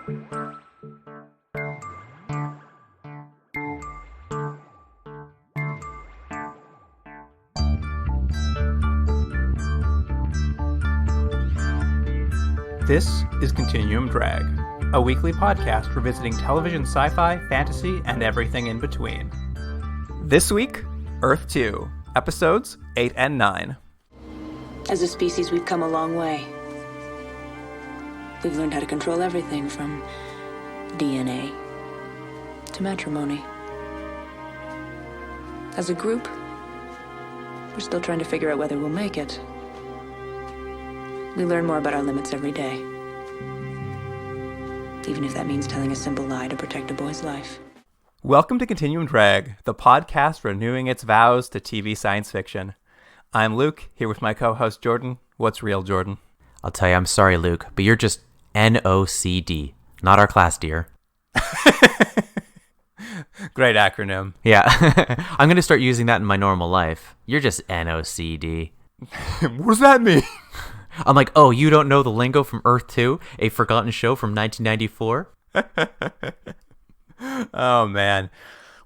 This is Continuum Drag, a weekly podcast revisiting television sci-fi, fantasy, and everything in between. This week, Earth 2, episodes 8 and 9. As a species, we've come a long way. We've learned how to control everything from DNA to matrimony. As a group, we're still trying to figure out whether we'll make it. We learn more about our limits every day. Even if that means telling a simple lie to protect a boy's life. Welcome to Continuum Drag, the podcast renewing its vows to TV science fiction. I'm Luke, here with my co-host Jordan. What's real, Jordan? I'll tell you, I'm sorry, Luke, but you're just NOCD, not our class, dear. Great acronym. Yeah, I'm going to start using that in my normal life. You're just NOCD. What does that mean? I'm like, oh, you don't know the lingo from Earth 2, a forgotten show from 1994? Oh, man.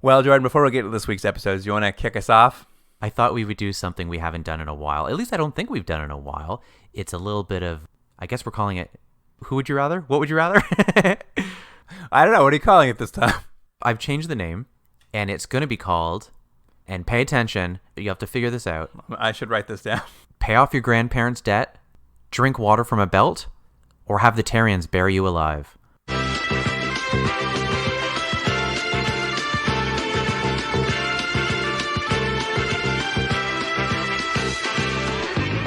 Well, Jordan, before we get to this week's episodes, you want to kick us off? I thought we would do something we haven't done in a while. At least I don't think we've done in a while. It's a little bit of, I guess we're calling it, Who Would You Rather? What Would You Rather? I don't know. What are you calling it this time? I've changed the name, and it's going to be called, and pay attention, you have to figure this out. I should write this down. Pay off your grandparents' debt, drink water from a belt, or have the Tarians bury you alive.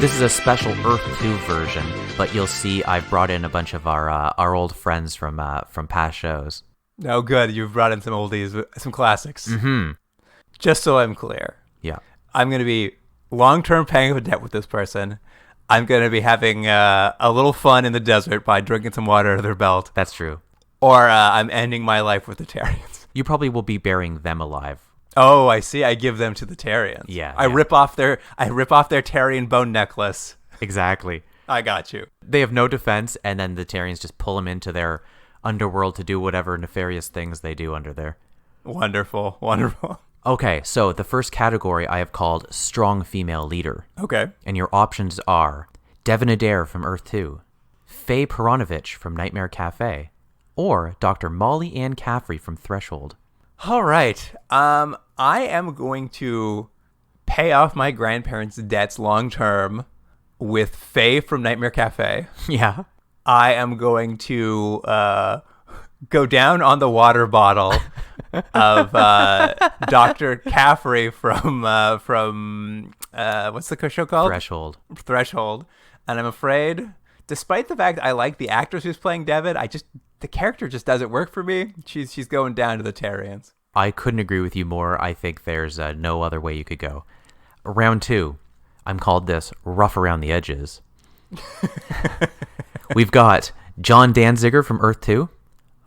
This is a special Earth 2 version, but you'll see I've brought in a bunch of our old friends from past shows. Oh, good. You've brought in some oldies, some classics. Mm-hmm. Just so I'm clear. Yeah. I'm going to be long-term paying a debt with this person. I'm going to be having a little fun in the desert by drinking some water out of their belt. That's true. Or I'm ending my life with the Tarians. You probably will be burying them alive. Oh, I see. I give them to the Tarians. Yeah. I rip off their Tarian bone necklace. Exactly. I got you. They have no defense, and then the Tarians just pull them into their underworld to do whatever nefarious things they do under there. Wonderful. Wonderful. Okay, so the first category I have called Strong Female Leader. Okay. And your options are Devin Adair from Earth 2, Faye Peronovich from Nightmare Cafe, or Dr. Molly Ann Caffrey from Threshold. All right. I am going to pay off my grandparents' debts long term with Faye from Nightmare Cafe. Yeah. I am going to go down on the water bottle of Dr. Caffrey from what's the show called? Threshold. And I'm afraid, despite the fact I like the actress who's playing Devin, the character just doesn't work for me. She's going down to the Tarians. I couldn't agree with you more. I think there's no other way you could go. Round 2. I'm called this Rough Around the Edges. We've got John Danziger from Earth 2,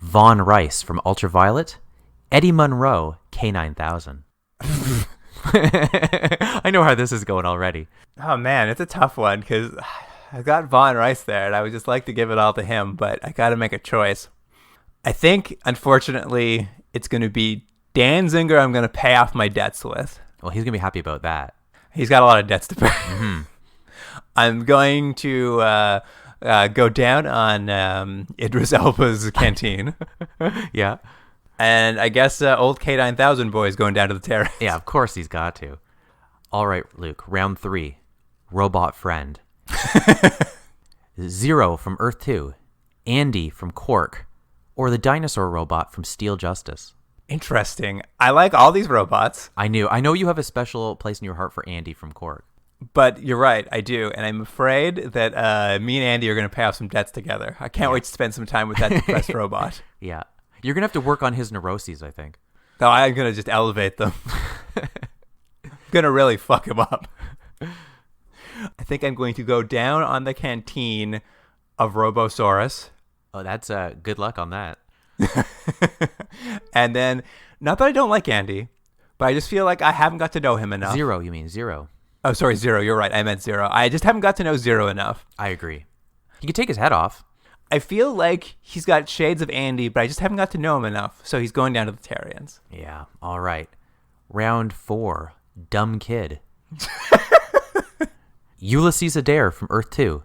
Vaughn Rice from Ultraviolet, Eddie Munro, K9000. I know how this is going already. Oh, man, it's a tough one because I've got Vaughn Rice there, and I would just like to give it all to him, but I got to make a choice. I think, unfortunately, it's going to be Danziger I'm going to pay off my debts with. Well, he's going to be happy about that. He's got a lot of debts to pay. Mm-hmm. I'm going to go down on Idris Elba's canteen. Yeah. And I guess old K9000 boy is going down to the terrace. Yeah, of course he's got to. All right, Luke, round 3. Robot Friend. Zero from Earth 2, Andy from Quark, or the dinosaur robot from Steel Justice. Interesting. I like all these robots. I know you have a special place in your heart for Andy from Quark. But you're right, I do. And I'm afraid that me and Andy are going to pay off some debts together. I can't wait to spend some time with that depressed robot. Yeah. You're going to have to work on his neuroses, I think. No, I'm going to just elevate them. Going to really fuck him up. I think I'm going to go down on the canteen of Robosaurus. Oh, that's good luck on that. And then, not that I don't like Andy, but I just feel like I haven't got to know him enough. Zero, you mean Zero. Oh, sorry, Zero. You're right. I meant Zero. I just haven't got to know Zero enough. I agree. You could take his head off. I feel like he's got shades of Andy, but I just haven't got to know him enough. So he's going down to the Terrians. Yeah. All right. Round 4. Dumb kid. Ulysses Adair from Earth 2.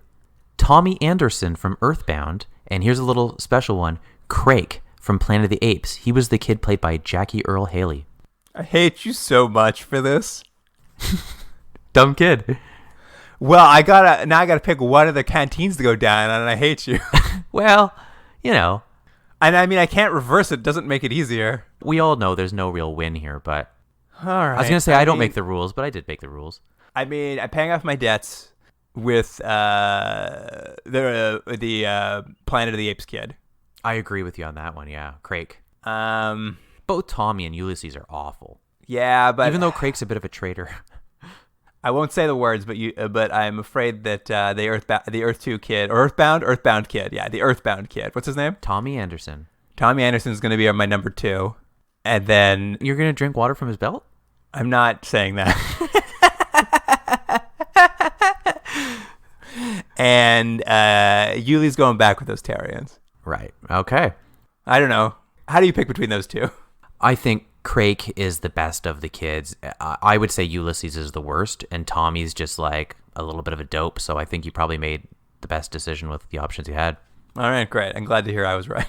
Tommy Anderson from Earthbound. And here's a little special one. Crake from Planet of the Apes. He was the kid played by Jackie Earle Haley. I hate you so much for this. Dumb kid. Well, I gotta pick one of the canteens to go down, and I hate you. Well, you know. And I mean, I can't reverse it. Doesn't make it easier. We all know there's no real win here, but All right. I was gonna say I don't make the rules, but I did make the rules. I mean, I'm paying off my debts with the Planet of the Apes kid. I agree with you on that one. Yeah, Crake. Um, Both Tommy and Ulysses are awful. yeah, but Even though Crake's a bit of a traitor. I won't say the words, but I'm afraid that the Earth 2 kid, or Earthbound kid. Yeah, the Earthbound kid. What's his name? Tommy Anderson. Tommy Anderson's going to be my number 2. And then You're gonna drink water from his belt? I'm not saying that. And Yuli's going back with those Terrians. Right. Okay. I don't know. How do you pick between those two? I think Crake is the best of the kids. I would say Ulysses is the worst, and Tommy's just like a little bit of a dope. So I think you probably made the best decision with the options you had. All right, great. I'm glad to hear I was right.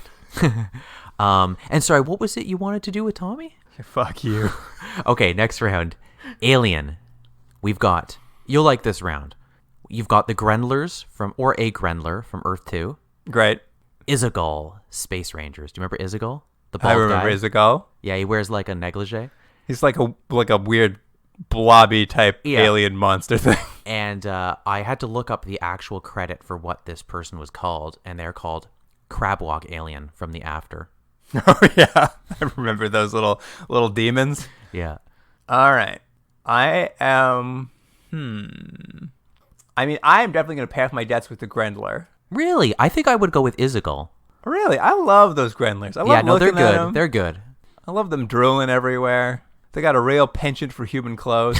And sorry, what was it you wanted to do with Tommy? Fuck you. Okay, next round. Alien. You'll like this round. You've got the Grendlers or a Grendler from Earth 2. Great. Izagal, Space Rangers. Do you remember Izagal? The I bald remember guy? Izagal. Yeah, he wears like a negligee. He's like a weird blobby type alien monster thing. And I had to look up the actual credit for what this person was called, and they're called Crabwalk Alien from the After. Oh yeah, I remember those little demons. Yeah. All right, I am. I mean, I am definitely going to pay off my debts with the Grendler. Really? I think I would go with Izagal. Really, I love those Grendlers. I love Yeah, no, they're looking at good. them. They're good. I love them drooling everywhere. They got a real penchant for human clothes.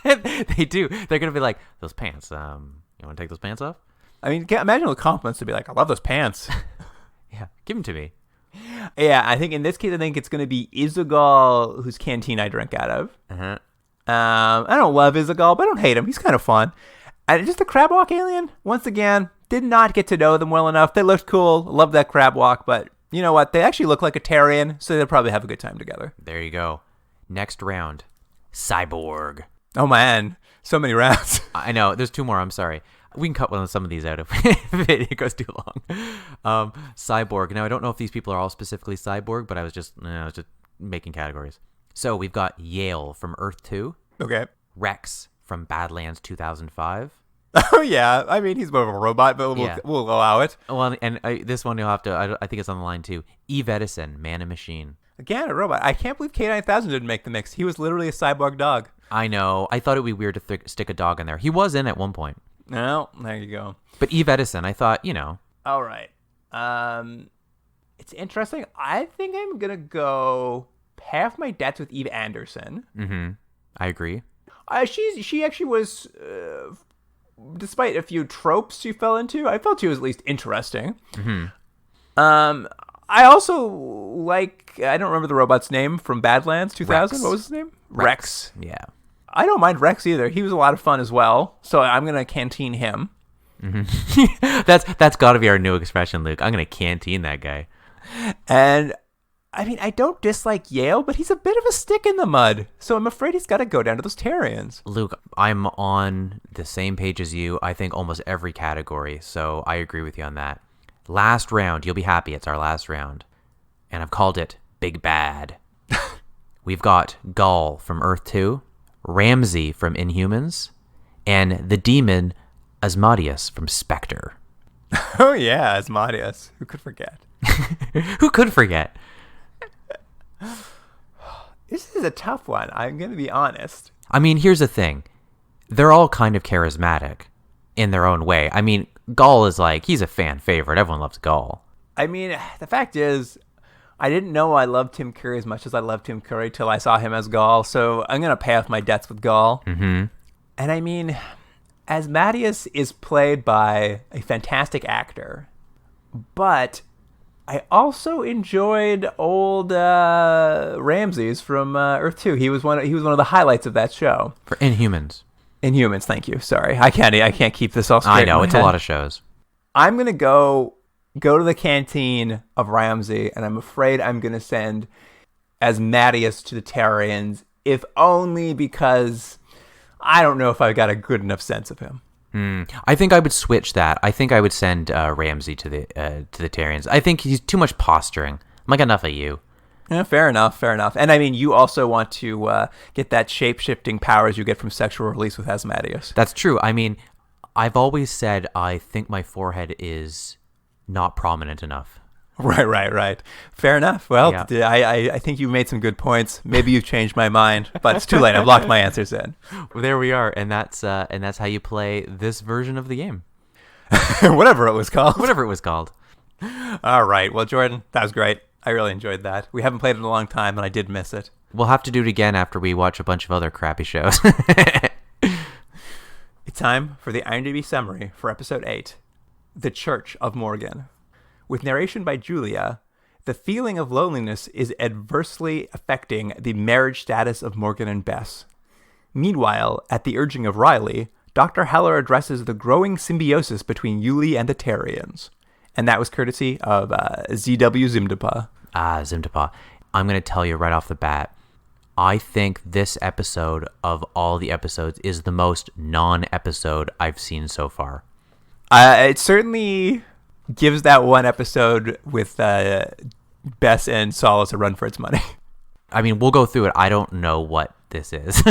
They do. They're going to be like, those pants, you want to take those pants off? I mean, imagine the compliments to be like, I love those pants. Yeah, give them to me. Yeah, I think in this case, I think it's going to be Izagal, whose canteen I drink out of. Uh-huh. I don't love Izagal, but I don't hate him. He's kind of fun. And just the crab walk alien, once again, did not get to know them well enough. They looked cool. Love that crab walk, but you know what? They actually look like a Terrian, so they'll probably have a good time together. There you go. Next round. Cyborg. Oh man, so many rounds. I know. There's 2 more. I'm sorry. We can cut one of some of these out if it goes too long. Cyborg. Now, I don't know if these people are all specifically Cyborg, but I was just making categories. So we've got Yale from Earth 2. Okay. Rex from Badlands 2005. Oh yeah, I mean he's more of a robot, but we'll allow it. Well, and this one you'll have to. I think it's on the line too. Eve Edison, Man and Machine. Again, a robot. I can't believe K9000 didn't make the mix. He was literally a cyborg dog. I know. I thought it would be weird to stick a dog in there. He was in at one point. No, there you go. But Eve Edison, I thought, All right. It's interesting. I think I'm gonna go half my debts with Eve Anderson. Mm-hmm. I agree. She actually was, despite a few tropes she fell into, I felt she was at least interesting. Mm-hmm. I also I don't remember the robot's name from Badlands 2000. Rex. What was his name? Rex. Yeah. I don't mind Rex either. He was a lot of fun as well. So I'm going to canteen him. Mm-hmm. That's got to be our new expression, Luke. I'm going to canteen that guy. And I mean, I don't dislike Yale, but he's a bit of a stick in the mud. So I'm afraid he's got to go down to those Terrians. Luke, I'm on the same page as you. I think almost every category. So I agree with you on that. Last round. You'll be happy. It's our last round. And I've called it Big Bad. We've got Gaul from Earth 2, Ramsey from Inhumans, and the demon Asmodeus from Spectre. Oh, yeah, Asmodeus. Who could forget? Who could forget? This is a tough one. I'm going to be honest. I mean, here's the thing. They're all kind of charismatic in their own way. I mean, Gaul is he's a fan favorite. Everyone loves Gaul. I mean, the fact is, I didn't know I loved Tim Curry as much as I loved Tim Curry till I saw him as Gaul. So I'm going to pay off my debts with Gaul. Mm-hmm. And I mean, Asmodeus is played by a fantastic actor. But I also enjoyed old Ramses from Earth 2. He was one of the highlights of that show. For Inhumans. Inhumans, thank you. Sorry. I can't keep this all straight. I know, it's a lot of shows. I'm going to go to the canteen of Ramsey, and I'm afraid I'm going to send Asmodeus to the Terrians, if only because I don't know if I've got a good enough sense of him. I think I would switch that. I think I would send Ramsey to the Terrians. I think he's too much posturing. I'm like, enough of you. Yeah, fair enough. And I mean, you also want to get that shape-shifting powers you get from sexual release with Asmodeus. That's true. I mean, I've always said I think my forehead is not prominent enough. Right. Fair enough. Well, yeah. I think you made some good points. Maybe you've changed my mind, but it's too late. I've locked my answers in. Well, there we are, and that's how you play this version of the game. Whatever it was called. All right. Well, Jordan, that was great. I really enjoyed that. We haven't played it in a long time, and I did miss it. We'll have to do it again after we watch a bunch of other crappy shows. It's time for the IMDb summary for Episode 8, The Church of Morgan. With narration by Julia, the feeling of loneliness is adversely affecting the marriage status of Morgan and Bess. Meanwhile, at the urging of Riley, Dr. Heller addresses the growing symbiosis between Ully and the Terrians. And that was courtesy of ZW Zimdapa. Zimdapa. I'm going to tell you right off the bat, I think this episode of all the episodes is the most non-episode I've seen so far. It certainly gives that one episode with Bess and Solace a run for its money. I mean, we'll go through it. I don't know what this is.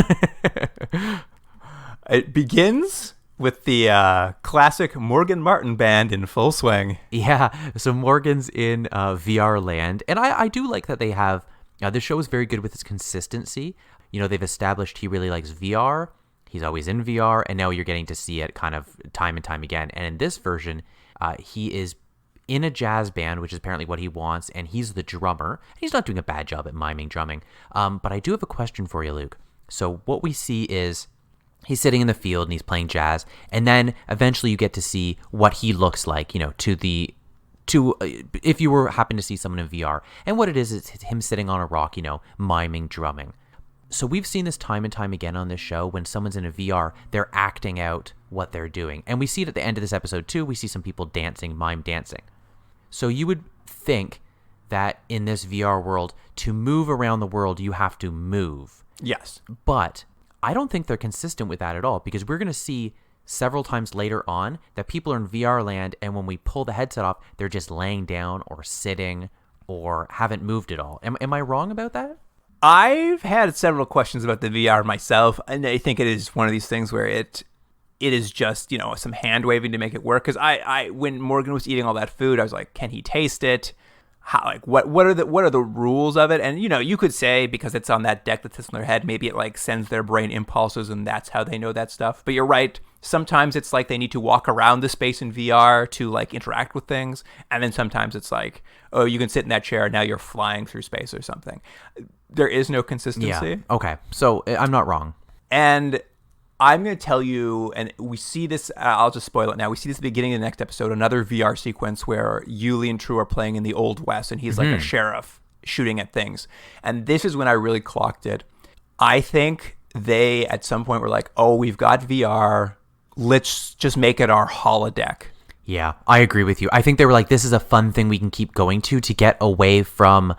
It begins with the classic Morgan Martin band in full swing. Yeah, so Morgan's in VR land. And I do like that they have... this show is very good with its consistency. You know, they've established he really likes VR. He's always in VR. And now you're getting to see it kind of time and time again. And in this version... he is in a jazz band, which is apparently what he wants, and he's the drummer. He's not doing a bad job at miming drumming. But I do have a question for you, Luke. So what we see is he's sitting in the field and he's playing jazz, and then eventually you get to see what he looks like, you know, if you were happen to see someone in VR. And what it is him sitting on a rock, you know, miming drumming. So we've seen this time and time again on this show. When someone's in a VR, they're acting out what they're doing. And we see it at the end of this episode too. We see some people dancing, mime dancing. So you would think that in this VR world, to move around the world, you have to move. Yes. But I don't think they're consistent with that at all, because we're going to see several times later on that people are in VR land, and when we pull the headset off, they're just laying down or sitting or haven't moved at all. Am I wrong about that? I've had several questions about the VR myself, and I think it is one of these things where it is just, you know, some hand waving to make it work. Because I when Morgan was eating all that food, I was like, can he taste it? How, like, what are the rules of it? And, you know, you could say because it's on that deck that sits on their head, maybe it like sends their brain impulses and that's how they know that stuff. But you're right. Sometimes it's like they need to walk around the space in VR to like interact with things. And then sometimes it's like, oh, you can sit in that chair. Now you're flying through space or something. There is no consistency. Yeah. Okay. So I'm not wrong. And I'm going to tell you, and we see this, I'll just spoil it now. We see this at the beginning of the next episode, another VR sequence where Ully and True are playing in the Old West, and he's like a sheriff shooting at things. And this is when I really clocked it. I think they, at some point, were like, oh, we've got VR. Let's just make it our holodeck. Yeah, I agree with you. I think they were like, this is a fun thing we can keep going to get away from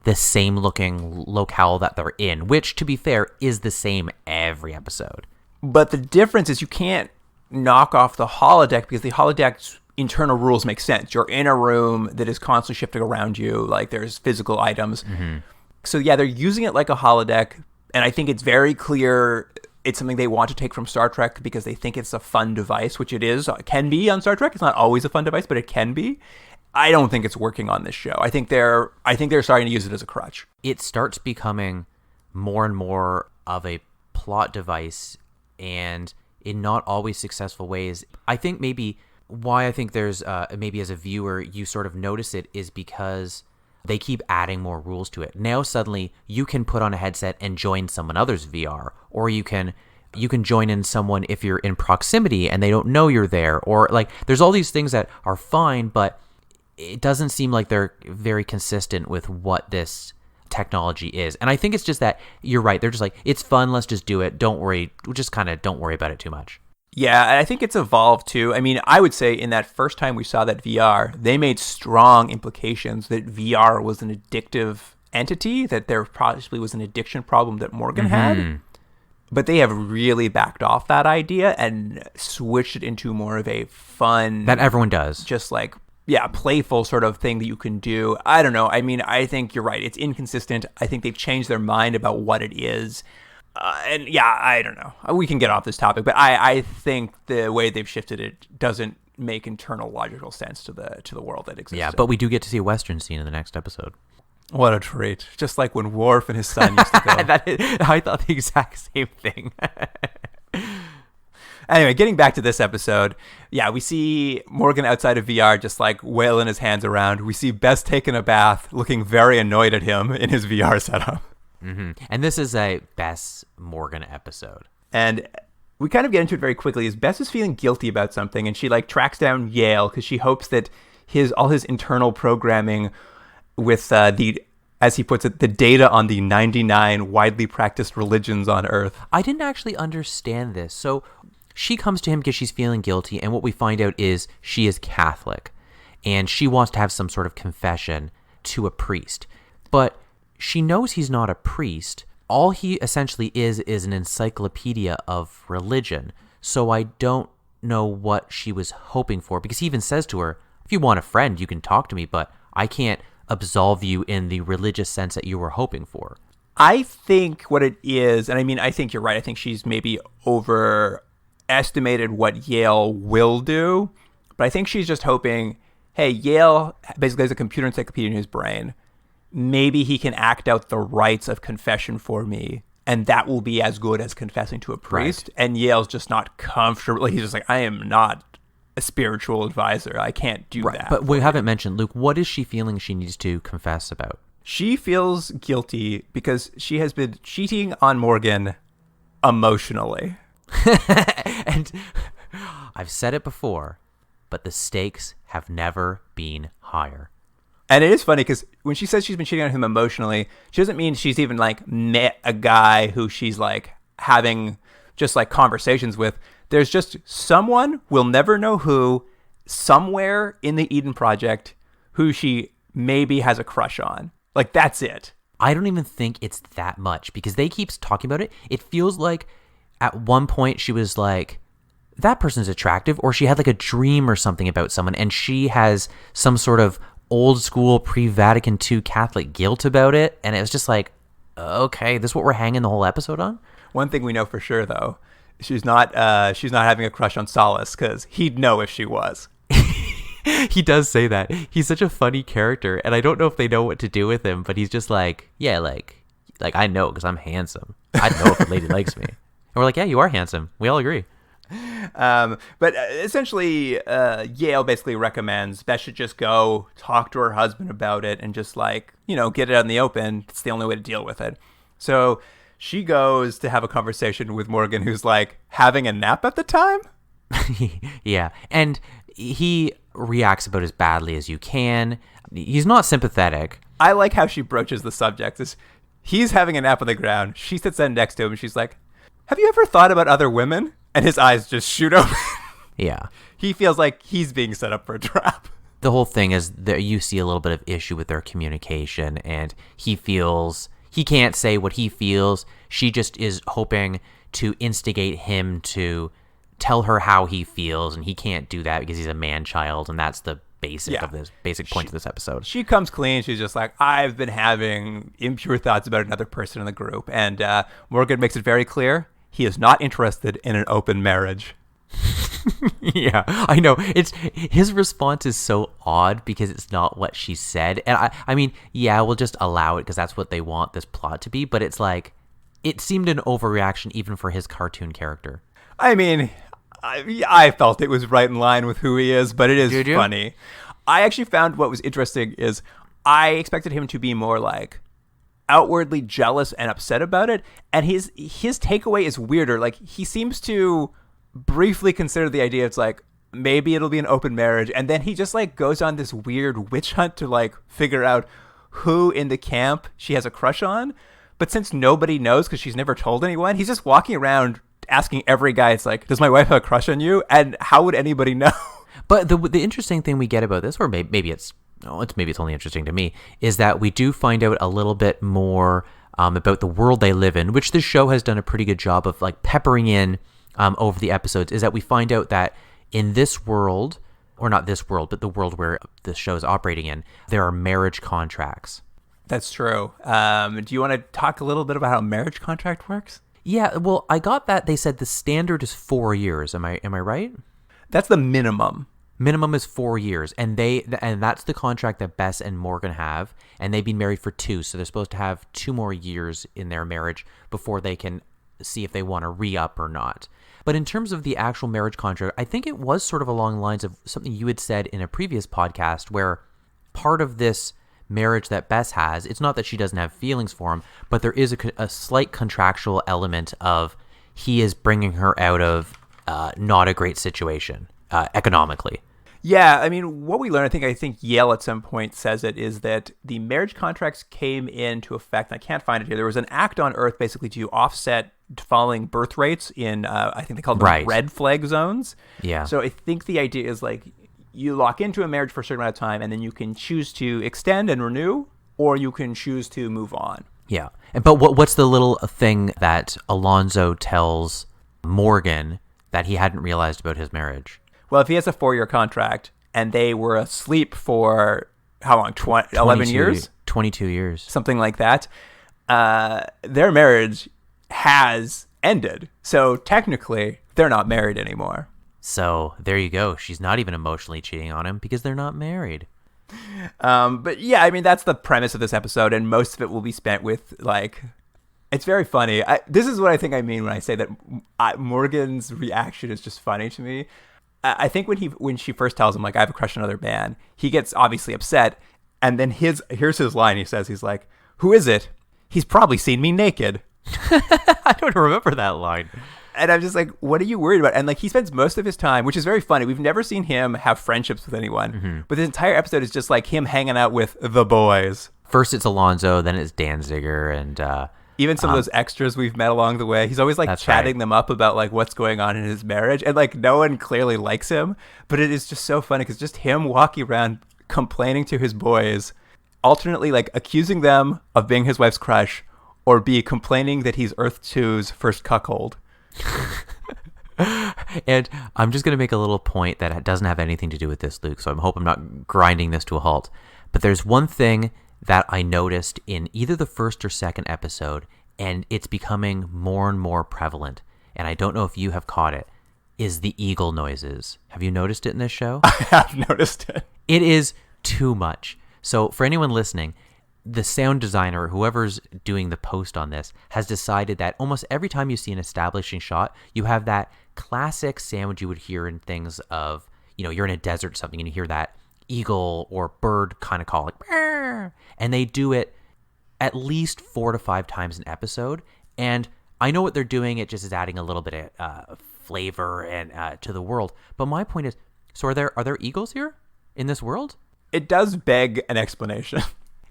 the same looking locale that they're in, which, to be fair, is the same every episode. But the difference is you can't knock off the holodeck because the holodeck's internal rules make sense. You're in a room that is constantly shifting around you. Like there's physical items. Mm-hmm. So yeah, they're using it like a holodeck. And I think it's very clear it's something they want to take from Star Trek because they think it's a fun device, which it is. It can be on Star Trek. It's not always a fun device, but it can be. I don't think it's working on this show. I think they're starting to use it as a crutch. It starts becoming more and more of a plot device, and in not always successful ways. I think maybe why I think there's maybe as a viewer you sort of notice it is because they keep adding more rules to it. Now suddenly you can put on a headset and join someone else's VR, or you can join in someone if you're in proximity and they don't know you're there, or like there's all these things that are fine, but it doesn't seem like they're very consistent with what this technology is. And I think it's just that you're right. They're just like, it's fun. Let's just do it. Don't worry. Just kind of don't worry about it too much. Yeah, I think it's evolved too. I mean, I would say in that first time we saw that VR, they made strong implications that VR was an addictive entity, that there possibly was an addiction problem that Morgan had. But they have really backed off that idea and switched it into more of a fun... That everyone does. Just like, yeah, playful sort of thing that you can do. I don't know. I mean, I think you're right. It's inconsistent. I think they've changed their mind about what it is. And yeah, I don't know. We can get off this topic, but I think the way they've shifted it doesn't make internal logical sense to the world that exists. Yeah, but we do get to see a Western scene in the next episode. What a treat. Just like when Worf and his son used to go. I thought the exact same thing. Anyway, getting back to this episode, yeah, we see Morgan outside of VR just like wailing his hands around. We see Bess taking a bath, looking very annoyed at him in his VR setup. And this is a Bess Morgan episode. And we kind of get into it very quickly as Bess is feeling guilty about something, and she like tracks down Yale because she hopes that all his internal programming with as he puts it, the data on the 99 widely practiced religions on Earth. I didn't actually understand this. So she comes to him because she's feeling guilty, and what we find out is she is Catholic, and she wants to have some sort of confession to a priest. But she knows he's not a priest. All he essentially is an encyclopedia of religion. So I don't know what she was hoping for, because he even says to her, if you want a friend, you can talk to me, but I can't absolve you in the religious sense that you were hoping for. I think what it is, and I mean, I think you're right. I think she's maybe overestimated what Yale will do, but I think she's just hoping, hey, Yale basically has a computer encyclopedia in his brain. Maybe he can act out the rites of confession for me, and that will be as good as confessing to a priest. Right. And Yale's just not comfortable. He's just like, I am not a spiritual advisor. I can't do that. But we haven't mentioned, Luke, what is she feeling she needs to confess about? She feels guilty because she has been cheating on Morgan emotionally. And I've said it before, but the stakes have never been higher. And it is funny because when she says she's been cheating on him emotionally, she doesn't mean she's even like met a guy who she's like having just like conversations with. There's just someone, we'll never know who, somewhere in the Eden Project who she maybe has a crush on. Like, that's it. I don't even think it's that much because they keep talking about it. It feels like at one point she was like, that person's attractive, or she had like a dream or something about someone, and she has some sort of old school pre-Vatican II Catholic guilt about it. And it was just like, okay, this is what we're hanging the whole episode on? One thing we know for sure, though, she's not having a crush on Solace, because he'd know if she was. He does say that. He's such a funny character, and I don't know if they know what to do with him, but he's just like, yeah, like I know because I'm handsome. I know if a lady likes me. And we're like, yeah, you are handsome. We all agree. But essentially, Yale basically recommends Beth should just go talk to her husband about it and just like, get it out in the open. It's the only way to deal with it. So she goes to have a conversation with Morgan, who's like having a nap at the time. Yeah. And he reacts about as badly as you can. He's not sympathetic. I like how she broaches the subject. He's having a nap on the ground. She sits down next to him and she's like, have you ever thought about other women? And his eyes just shoot open. Yeah. He feels like he's being set up for a trap. The whole thing is that you see a little bit of issue with their communication, and he feels he can't say what he feels. She just is hoping to instigate him to tell her how he feels, and he can't do that because he's a man-child, and that's the basic point of this episode. She comes clean. She's just like, I've been having impure thoughts about another person in the group. And Morgan makes it very clear he is not interested in an open marriage. Yeah, I know. His response is so odd because it's not what she said. And I mean, yeah, we'll just allow it because that's what they want this plot to be. But it's like, it seemed an overreaction even for his cartoon character. I mean, I felt it was right in line with who he is, but it is funny. I actually found what was interesting is I expected him to be more like outwardly jealous and upset about it, and his takeaway is weirder. Like, he seems to briefly consider the idea. It's like, maybe it'll be an open marriage. And then he just like goes on this weird witch hunt to like figure out who in the camp she has a crush on. But since nobody knows because she's never told anyone, he's just walking around asking every guy, it's like, does my wife have a crush on you? And how would anybody know? But the interesting thing we get about this, or maybe it's only interesting to me, is that we do find out a little bit more about the world they live in, which this show has done a pretty good job of like peppering in over the episodes, is that we find out that in this world, or not this world, but the world where the show is operating in, there are marriage contracts. That's true. Do you want to talk a little bit about how a marriage contract works? Yeah, well, I got that. They said the standard is 4 years. Am I right? That's the minimum. Minimum is 4 years, and that's the contract that Bess and Morgan have, and they've been married for 2, so they're supposed to have 2 more years in their marriage before they can see if they want to re-up or not. But in terms of the actual marriage contract, I think it was sort of along the lines of something you had said in a previous podcast, where part of this marriage that Bess has, it's not that she doesn't have feelings for him, but there is a slight contractual element of he is bringing her out of not a great situation economically. Yeah, I mean, what we learn, I think Yale at some point says it, is that the marriage contracts came into effect, and I can't find it here. There was an act on Earth basically to offset falling birth rates in, I think they called them red flag zones. Yeah. So I think the idea is like you lock into a marriage for a certain amount of time, and then you can choose to extend and renew, or you can choose to move on. Yeah. But what's the little thing that Alonzo tells Morgan that he hadn't realized about his marriage? Well, if he has a 4-year contract and they were asleep for how long? 11 years? 22 years. Something like that. Their marriage has ended. So technically, they're not married anymore. So there you go. She's not even emotionally cheating on him because they're not married. But yeah, I mean, that's the premise of this episode. And most of it will be spent with like, it's very funny. This is what I think I mean when I say that Morgan's reaction is just funny to me. I think when she first tells him, like, I have a crush on another man, he gets obviously upset. And then here's his line. He's like, who is it? He's probably seen me naked. I don't remember that line. And I'm just like, what are you worried about? And like, he spends most of his time, which is very funny. We've never seen him have friendships with anyone. Mm-hmm. But this entire episode is just like him hanging out with the boys. First it's Alonzo, then it's Danziger, and even some of those extras we've met along the way. He's always like chatting them up about like what's going on in his marriage. And like no one clearly likes him. But it is just so funny because just him walking around complaining to his boys, alternately like accusing them of being his wife's crush, or B, complaining that he's Earth 2's first cuckold. And I'm just going to make a little point that doesn't have anything to do with this, Luke, so I hope I'm not grinding this to a halt. But there's one thing that I noticed in either the first or second episode, and it's becoming more and more prevalent, and I don't know if you have caught it, is the eagle noises. Have you noticed it in this show? I have noticed it. It is too much. So for anyone listening, the sound designer, whoever's doing the post on this, has decided that almost every time you see an establishing shot, you have that classic sound you would hear in things of, you know, you're in a desert or something and you hear that eagle or bird kind of call, like, Burr! And they do it at least 4 to 5 times an episode. And I know what they're doing. It just is adding a little bit of flavor and to the world. But my point is, so are there eagles here in this world? It does beg an explanation.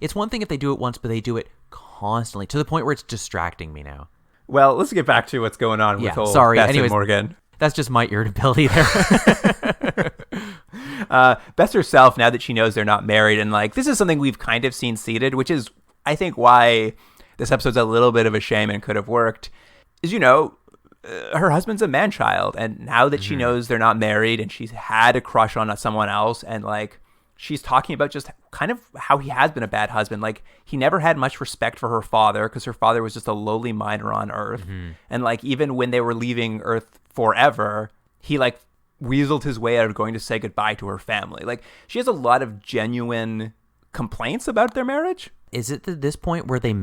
It's one thing if they do it once, but they do it constantly to the point where it's distracting me now. Well, let's get back to what's going on with old Bess and Morgan. That's just my irritability there. Bess herself, now that she knows they're not married, and like this is something we've kind of seen seeded, which is, I think, why this episode's a little bit of a shame and could have worked, is, you know, her husband's a man-child, and now that she knows they're not married and she's had a crush on someone else, and like she's talking about just kind of how he has been a bad husband. Like, he never had much respect for her father because her father was just a lowly miner on Earth. Mm-hmm. And like, even when they were leaving Earth forever, he like weaseled his way out of going to say goodbye to her family. Like, she has a lot of genuine complaints about their marriage. Is it at this point where they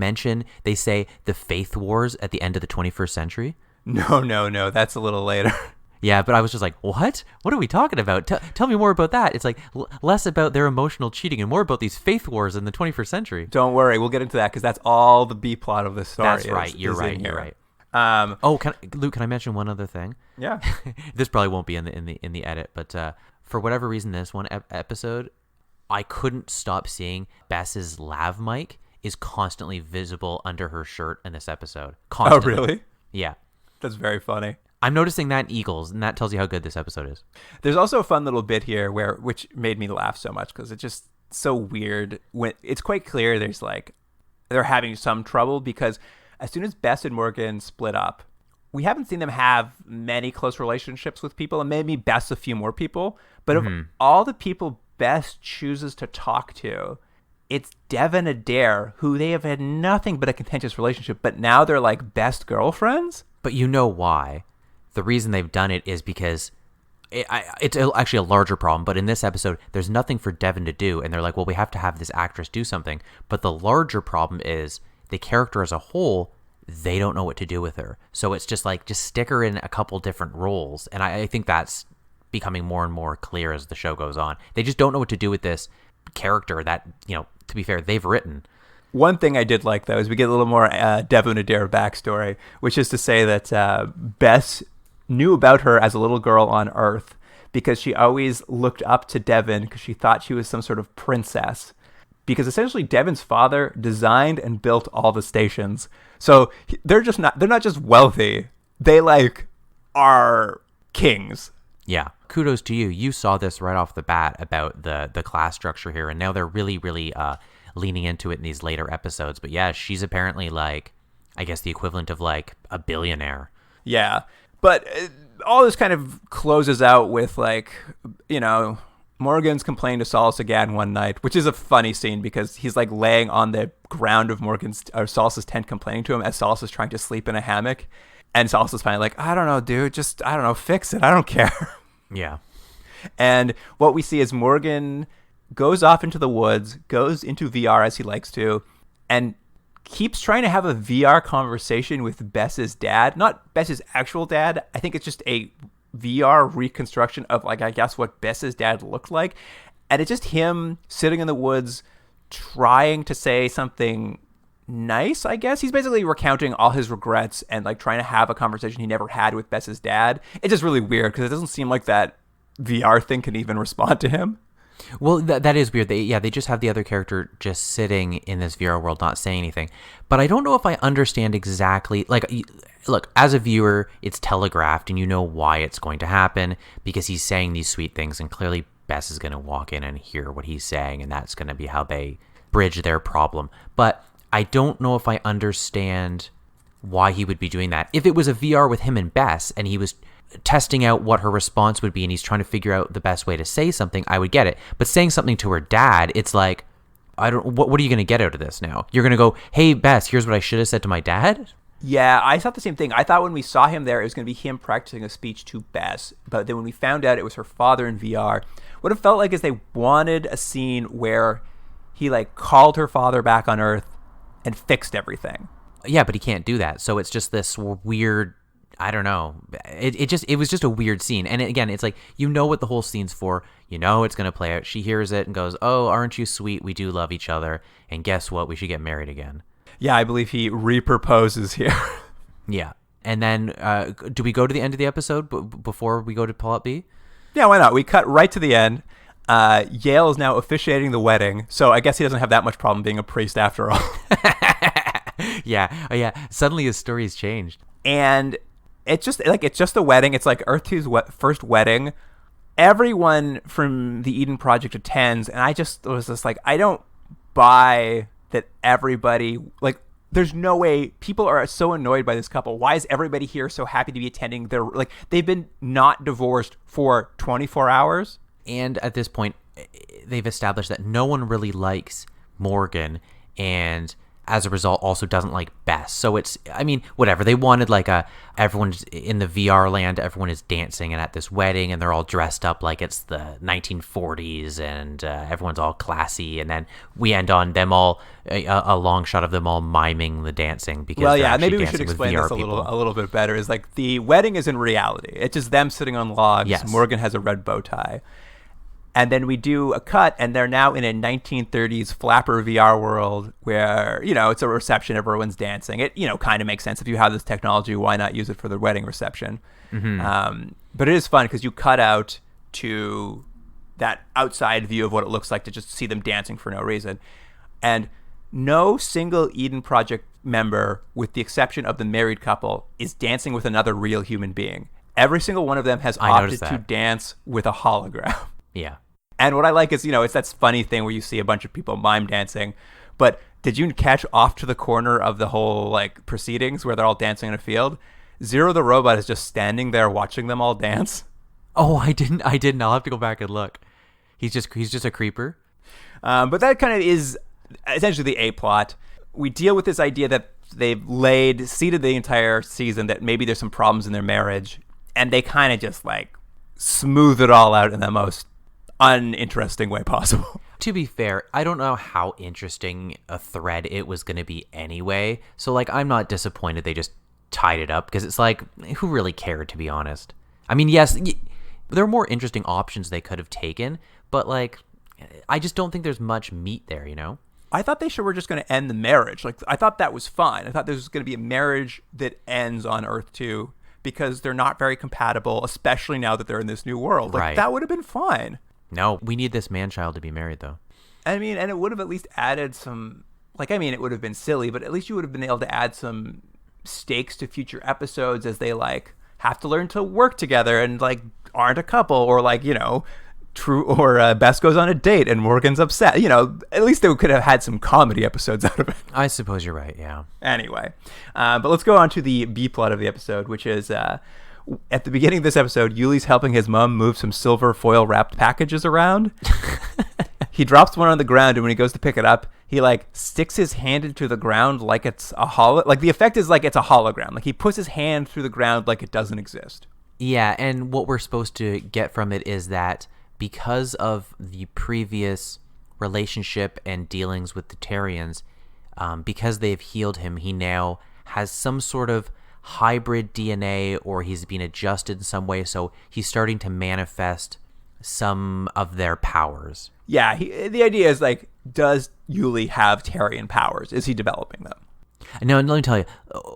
say the faith wars at the end of the 21st century? No. That's a little later. Yeah, but I was just like, what? What are we talking about? Tell me more about that. It's like less about their emotional cheating and more about these faith wars in the 21st century. Don't worry. We'll get into that because that's all the B plot of this story. That's right. You're right. Luke, can I mention one other thing? Yeah. This probably won't be in the edit, but for whatever reason, this one episode, I couldn't stop seeing Bess's lav mic is constantly visible under her shirt in this episode. Constantly. Oh, really? Yeah. That's very funny. I'm noticing that in Eagles, and that tells you how good this episode is. There's also a fun little bit here which made me laugh so much because it's just so weird. When it's quite clear there's like they're having some trouble because as soon as Bess and Morgan split up, we haven't seen them have many close relationships with people, and maybe Bess a few more people. But of all the people Bess chooses to talk to, it's Dev and Adair, who they have had nothing but a contentious relationship, but now they're like best girlfriends. But you know why? The reason they've done it is because it's actually a larger problem. But in this episode, there's nothing for Devin to do. And they're like, well, we have to have this actress do something. But the larger problem is the character as a whole, they don't know what to do with her. So it's just like, just stick her in a couple different roles. And I think that's becoming more and more clear as the show goes on. They just don't know what to do with this character that, to be fair, they've written. One thing I did like, though, is we get a little more Dev and Adair backstory, which is to say that Bess knew about her as a little girl on Earth because she always looked up to Devin because she thought she was some sort of princess. Because essentially Devin's father designed and built all the stations. So they're not just wealthy. They are kings. Yeah. Kudos to you. You saw this right off the bat about the class structure here. And now they're really, really leaning into it in these later episodes. But yeah, she's apparently I guess the equivalent of a billionaire. Yeah. But all this kind of closes out with Morgan's complained to Solace again one night, which is a funny scene because he's laying on the ground of Solace's tent complaining to him as Solace is trying to sleep in a hammock. And Solace is finally I don't know, dude, just, I don't know, fix it. I don't care. Yeah. And what we see is Morgan goes off into the woods, goes into VR as he likes to, and keeps trying to have a VR conversation with Bess's dad. Not Bess's actual dad. I think it's just a VR reconstruction of I guess what Bess's dad looked like. And it's just him sitting in the woods trying to say something nice, I guess. He's basically recounting all his regrets and trying to have a conversation he never had with Bess's dad. It's just really weird because it doesn't seem like that VR thing can even respond to him. Well, that is weird. They just have the other character just sitting in this VR world, not saying anything. But I don't know if I understand exactly. Look, as a viewer, it's telegraphed, and you know why it's going to happen because he's saying these sweet things, and clearly Bess is going to walk in and hear what he's saying, and that's going to be how they bridge their problem. But I don't know if I understand why he would be doing that. If it was a VR with him and Bess, and he was testing out what her response would be and he's trying to figure out the best way to say something, I would get it. But saying something to her dad, it's what are you going to get out of this now? You're going to go, hey, Bess, here's what I should have said to my dad? Yeah, I thought the same thing. I thought when we saw him there, it was going to be him practicing a speech to Bess. But then when we found out it was her father in VR, what it felt like is they wanted a scene where he called her father back on Earth and fixed everything. Yeah, but he can't do that. So it's just this weird, I don't know. It was just a weird scene. And again, it's what the whole scene's for. It's going to play out. She hears it and goes, oh, aren't you sweet? We do love each other. And guess what? We should get married again. Yeah, I believe he reproposes here. Yeah. And then do we go to the end of the episode before we go to Plot B? Yeah, why not? We cut right to the end. Yale is now officiating the wedding. So I guess he doesn't have that much problem being a priest after all. Yeah. Oh, yeah. Suddenly his story's changed. And it's just a wedding. It's Earth 2's first wedding. Everyone from the Eden Project attends, and I just was just I don't buy that everybody there's no way people are so annoyed by this couple. Why is everybody here so happy to be attending their they've been not divorced for 24 hours? And at this point, they've established that no one really likes Morgan, and as a result also doesn't like Bess. So it's, whatever. They wanted everyone's in the VR land, everyone is dancing and at this wedding, and they're all dressed up like it's the 1940s, and everyone's all classy. And then we end on them all, a long shot of them all miming the dancing. Because well, yeah, maybe we should explain this a little bit better. Is the wedding is in reality. It's just them sitting on logs. Yes. Morgan has a red bow tie. And then we do a cut, and they're now in a 1930s flapper VR world where, it's a reception, everyone's dancing. It, kind of makes sense. If you have this technology, why not use it for the wedding reception? But it is fun because you cut out to that outside view of what it looks like to just see them dancing for no reason. And no single Eden Project member, with the exception of the married couple, is dancing with another real human being. Every single one of them has opted to dance with a hologram. Yeah. And what I like is, it's that funny thing where you see a bunch of people mime dancing. But did you catch off to the corner of the whole proceedings where they're all dancing in a field? Zero the robot is just standing there watching them all dance. Oh, I didn't. I'll have to go back and look. He's just a creeper. But that kind of is essentially the A plot. We deal with this idea that they've seeded the entire season that maybe there's some problems in their marriage, and they kind of just smooth it all out in the most uninteresting way possible. To be fair, I don't know how interesting a thread it was going to be anyway. So I'm not disappointed they just tied it up, because it's who really cared, to be honest? I mean, yes, there are more interesting options they could have taken, but I just don't think there's much meat there, I thought they were just going to end the marriage. I thought that was fine. I thought there was going to be a marriage that ends on Earth 2 because they're not very compatible, especially now that they're in this new world. Right. That would have been fine. No, we need this man-child to be married, though. I mean, and it would have at least added some, it would have been silly, but at least you would have been able to add some stakes to future episodes as they, have to learn to work together and, aren't a couple, or, True, or Bess goes on a date and Morgan's upset. At least they could have had some comedy episodes out of it. I suppose you're right, yeah. Anyway, but let's go on to the B plot of the episode, which is at the beginning of this episode, Ully's helping his mom move some silver foil wrapped packages around. He drops one on the ground, and when he goes to pick it up, he sticks his hand into the ground like it's a the effect is like it's a hologram. He puts his hand through the ground like it doesn't exist. Yeah, and what we're supposed to get from it is that because of the previous relationship and dealings with the Terrians, because they've healed him, he now has some sort of hybrid DNA, or he's been adjusted in some way, so he's starting to manifest some of their powers. Yeah, the idea is, does Ully have Terrian powers? Is he developing them? No, let me tell you,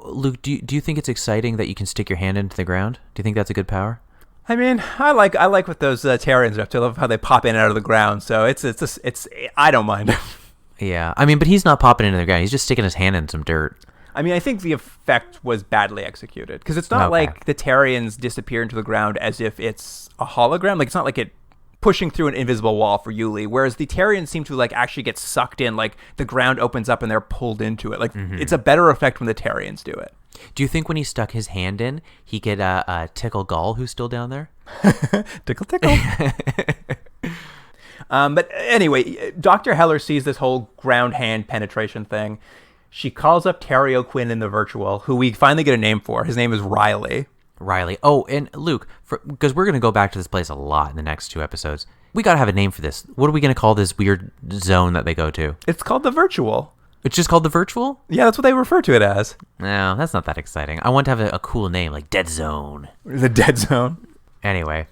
Luke, do you think it's exciting that you can stick your hand into the ground? Do you think that's a good power? I mean, I like what those Terrians are up to. I love how they pop in and out of the ground. So it's I don't mind. Yeah, I mean, but he's not popping into the ground. He's just sticking his hand in some dirt. I mean, I think the effect was badly executed, because it's not like the Terrians disappear into the ground as if it's a hologram. It's not like it pushing through an invisible wall for Ully, whereas the Terrians seem to actually get sucked in. The ground opens up and they're pulled into it. It's a better effect when the Terrians do it. Do you think when he stuck his hand in, he could tickle Gull, who's still down there? Tickle, tickle. But anyway, Dr. Heller sees this whole ground hand penetration thing. She calls up Terry O'Quinn in the virtual, who we finally get a name for. His name is Riley. Riley. Oh, and Luke, because we're going to go back to this place a lot in the next 2 episodes, we got to have a name for this. What are we going to call this weird zone that they go to? It's called the virtual. It's just called the virtual? Yeah, that's what they refer to it as. No, that's not that exciting. I want to have a cool name, like Dead Zone. The Dead Zone. Anyway.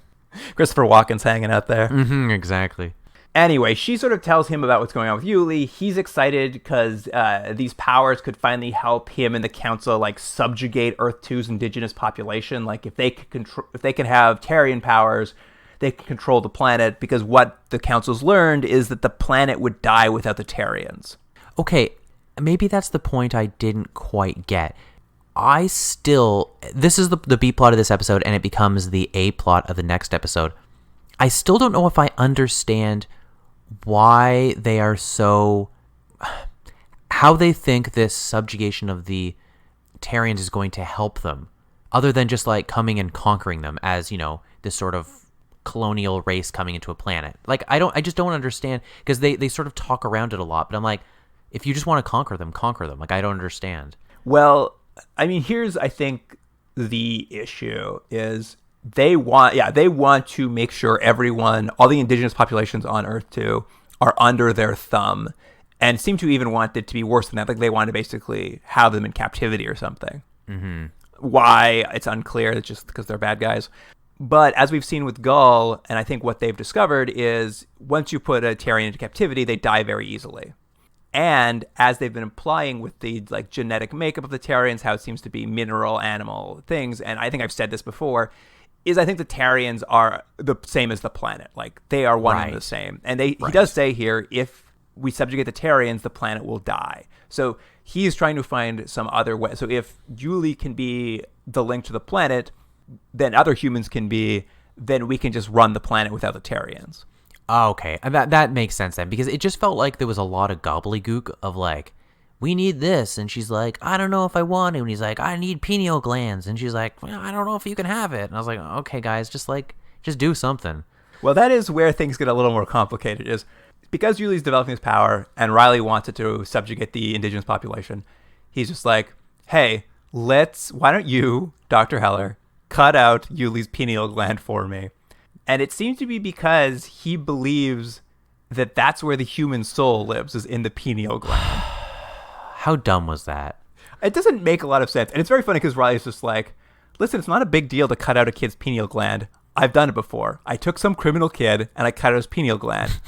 Christopher Walken's hanging out there. Mm-hmm, exactly. Anyway, she sort of tells him about what's going on with Ully. He's excited because these powers could finally help him and the council subjugate Earth 2's indigenous population. If they can have Terrian powers, they can control the planet, because what the council's learned is that the planet would die without the Terrians. Okay, maybe that's the point I didn't quite get. This is the B plot of this episode, and it becomes the A plot of the next episode. I still don't know if I understand why they are how they think this subjugation of the Terrians is going to help them, other than just coming and conquering them as, this sort of colonial race coming into a planet. I just don't understand, because they sort of talk around it a lot, but I'm like, if you just want to conquer them, conquer them. I don't understand. Well, I mean, here's, I think, the issue is they want to make sure all the indigenous populations on Earth 2 are under their thumb, and seem to even want it to be worse than that. They want to basically have them in captivity or something. Mm-hmm. Why, it's unclear. It's just because they're bad guys. But as we've seen with Gull, and I think what they've discovered is once you put a Terrian into captivity, they die very easily. And as they've been implying with the like genetic makeup of the Terrians, how it seems to be mineral, animal things, and I think I've said this before, is I think the Terrians are the same as the planet. Like they are one and the same. And he does say here, if we subjugate the Terrians, the planet will die. So he's trying to find some other way. So if Ully can be the link to the planet, then other humans can be, then we can just run the planet without the Terrians. Oh, okay. And that makes sense then, because it just felt like there was a lot of gobbledygook of like, we need this. And she's like, I don't know if I want to. And he's like, I need pineal glands. And she's like, well, I don't know if you can have it. And I was like, okay, guys, just do something. Well, that is where things get a little more complicated, is because Ully's developing his power and Riley wants it to subjugate the indigenous population. He's just like, hey, why don't you, Dr. Heller, cut out Ully's pineal gland for me? And it seems to be because he believes that that's where the human soul lives, is in the pineal gland. How dumb was that? It doesn't make a lot of sense. And it's very funny because Riley's just like, listen, it's not a big deal to cut out a kid's pineal gland. I've done it before. I took some criminal kid and I cut out his pineal gland.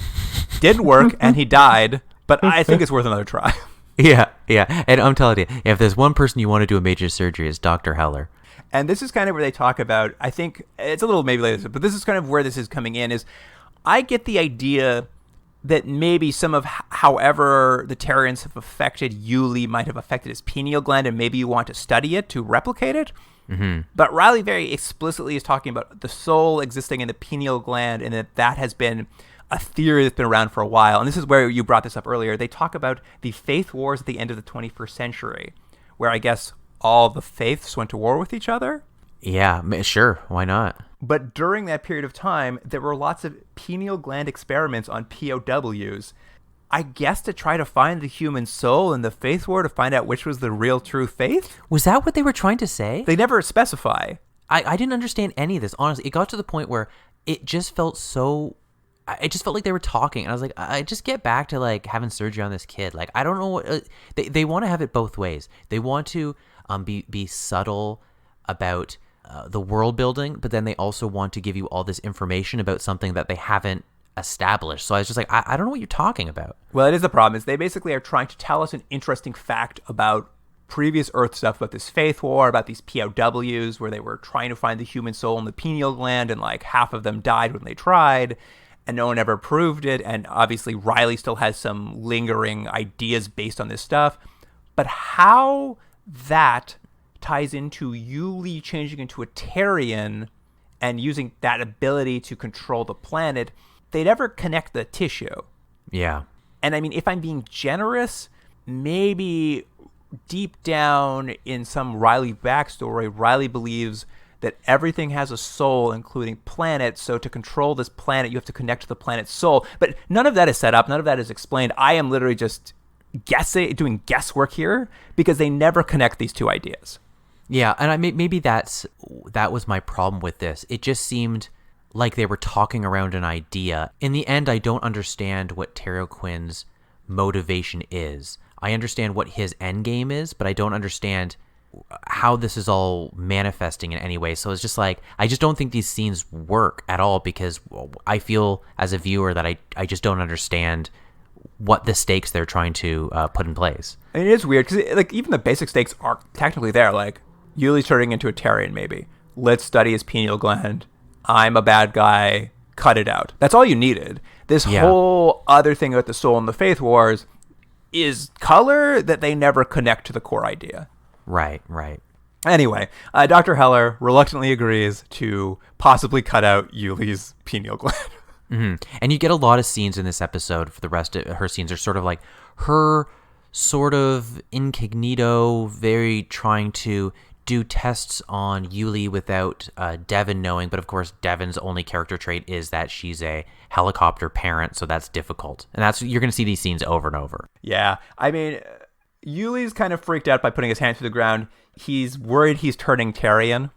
Didn't work and he died, but I think it's worth another try. Yeah. And I'm telling you, if there's one person you want to do a major surgery, it's Dr. Heller. And this is kind of where they talk about, I think it's a little maybe later, but this is kind of where this is coming in, is I get the idea that maybe some of however the Terrians have affected Ully might have affected his pineal gland, and maybe you want to study it to replicate it. Mm-hmm. But Riley very explicitly is talking about the soul existing in the pineal gland, and that has been a theory that's been around for a while. And this is where you brought this up earlier. They talk about the faith wars at the end of the 21st century, where I guess all the faiths went to war with each other. Yeah, sure. Why not? But during that period of time, there were lots of pineal gland experiments on POWs, I guess to try to find the human soul in the faith war, to find out which was the real true faith. Was that what they were trying to say? They never specify. I didn't understand any of this, honestly. It got to the point where it just felt so... It just felt like they were talking, and I was like, I just get back to like having surgery on this kid. Like, I don't know what... They want to have it both ways. They want to be subtle about the world building, but then they also want to give you all this information about something that they haven't established. So I was just like, I don't know what you're talking about. Well, it is the problem, is they basically are trying to tell us an interesting fact about previous Earth stuff, about this faith war, about these POWs, where they were trying to find the human soul in the pineal gland, and like half of them died when they tried, and no one ever proved it. And obviously Riley still has some lingering ideas based on this stuff. But how that ties into Ully changing into a Terrian and using that ability to control the planet, they never connect the tissue. Yeah. And I mean, if I'm being generous, maybe deep down in some Riley backstory, Riley believes that everything has a soul, including planets. So to control this planet, you have to connect to the planet's soul. But none of that is set up. None of that is explained. I am literally just doing guesswork here, because they never connect these two ideas. Yeah, and maybe that was my problem with this. It just seemed like they were talking around an idea. In the end, I don't understand what Terry Quinn's motivation is. I understand what his end game is, but I don't understand how this is all manifesting in any way. So it's just like, I just don't think these scenes work at all, because I feel as a viewer that I just don't understand what the stakes they're trying to put in place. And it is weird, because like even the basic stakes are technically there. Like, Ully's turning into a Terrian, maybe. Let's study his pineal gland. I'm a bad guy. Cut it out. That's all you needed. This whole other thing about the soul and the faith wars is color that they never connect to the core idea. Right. Anyway, Dr. Heller reluctantly agrees to possibly cut out Ully's pineal gland. Mm-hmm. And you get a lot of scenes in this episode. For the rest of her scenes are sort of like her sort of incognito, very trying to do tests on Ully without Devon knowing. But of course, Devon's only character trait is that she's a helicopter parent, so that's difficult. And you're going to see these scenes over and over. Yeah, I mean, Ully's kind of freaked out by putting his hands to the ground. He's worried he's turning Terrian,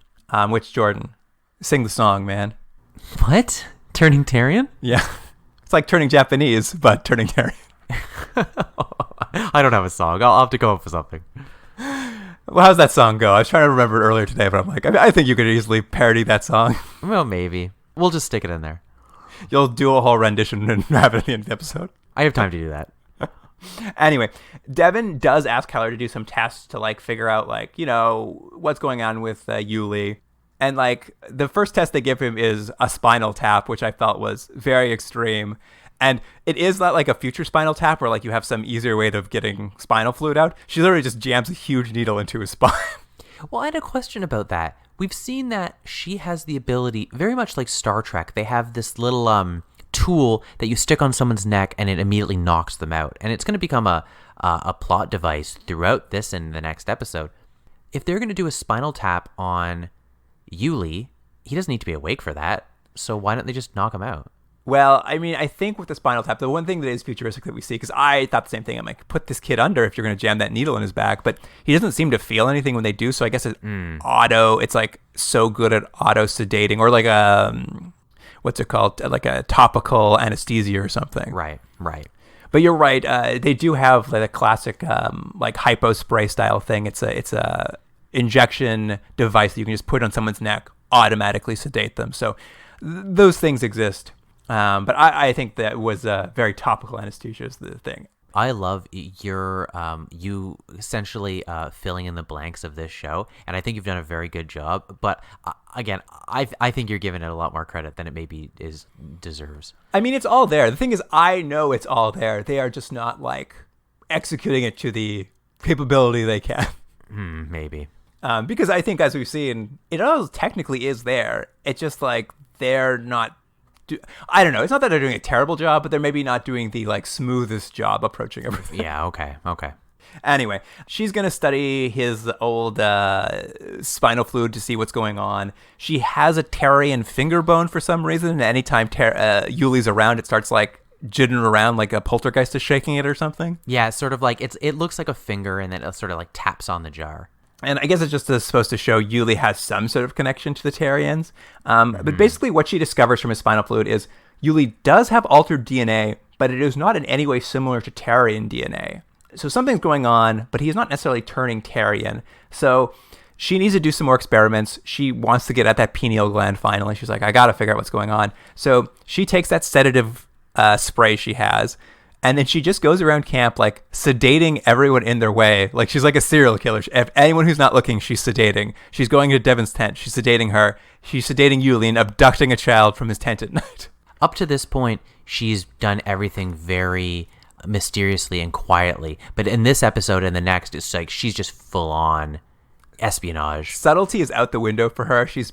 which, Jordan, sing the song, man. What? Turning Terrian? Yeah. It's like turning Japanese, but turning Terrian. I don't have a song. I'll have to go up with something. Well, how's that song go? I was trying to remember it earlier today, but I'm like, I think you could easily parody that song. Well, maybe. We'll just stick it in there. You'll do a whole rendition and have it at the end of the episode. I have time to do that. Anyway, Devin does ask Keller to do some tests to like figure out like, you know, what's going on with Ully. And like the first test they give him is a spinal tap, which I felt was very extreme. And it is not like a future spinal tap where like you have some easier way of getting spinal fluid out. She literally just jams a huge needle into his spine. Well, I had a question about that. We've seen that she has the ability, very much like Star Trek, they have this little tool that you stick on someone's neck and it immediately knocks them out. And it's going to become a plot device throughout this and the next episode. If they're going to do a spinal tap on Ully, he doesn't need to be awake for that. So why don't they just knock him out? Well, I mean, I think with the spinal tap, the one thing that is futuristic that we see, because I thought the same thing, I'm like, put this kid under if you're going to jam that needle in his back, but he doesn't seem to feel anything when they do, so I guess it's it's like so good at auto sedating, or like what's it called, like a topical anesthesia or something. Right. But you're right, they do have like a classic like hypo spray style thing. It's a injection device that you can just put on someone's neck, automatically sedate them, so those things exist. But I think that was very topical anesthesia is the thing. I love your you essentially filling in the blanks of this show, and I think you've done a very good job. But again, I think you're giving it a lot more credit than it maybe deserves. I mean, it's all there. The thing is, I know it's all there. They are just not like executing it to the capability they can. Maybe. Because I think, as we've seen, it all technically is there. It's just like they're not. I don't know. It's not that they're doing a terrible job, but they're maybe not doing the like smoothest job approaching everything. Yeah. Okay. Anyway, she's going to study his old spinal fluid to see what's going on. She has a Terrian finger bone for some reason. And anytime Ully's around, it starts like jittering around like a poltergeist is shaking it or something. Yeah. It's sort of like it looks like a finger, and then it sort of like taps on the jar. And I guess it's just supposed to show Ully has some sort of connection to the Terrians. But basically what she discovers from his spinal fluid is Ully does have altered DNA, but it is not in any way similar to Terrian DNA. So something's going on, but he is not necessarily turning Terrian. So she needs to do some more experiments. She wants to get at that pineal gland finally. She's like, I got to figure out what's going on. So she takes that sedative spray she has, and then she just goes around camp, like, sedating everyone in their way. Like, she's like a serial killer. If anyone who's not looking, she's sedating. She's going to Devin's tent. She's sedating her. She's sedating Ully and abducting a child from his tent at night. Up to this point, she's done everything very mysteriously and quietly. But in this episode and the next, it's like she's just full-on espionage. Subtlety is out the window for her. She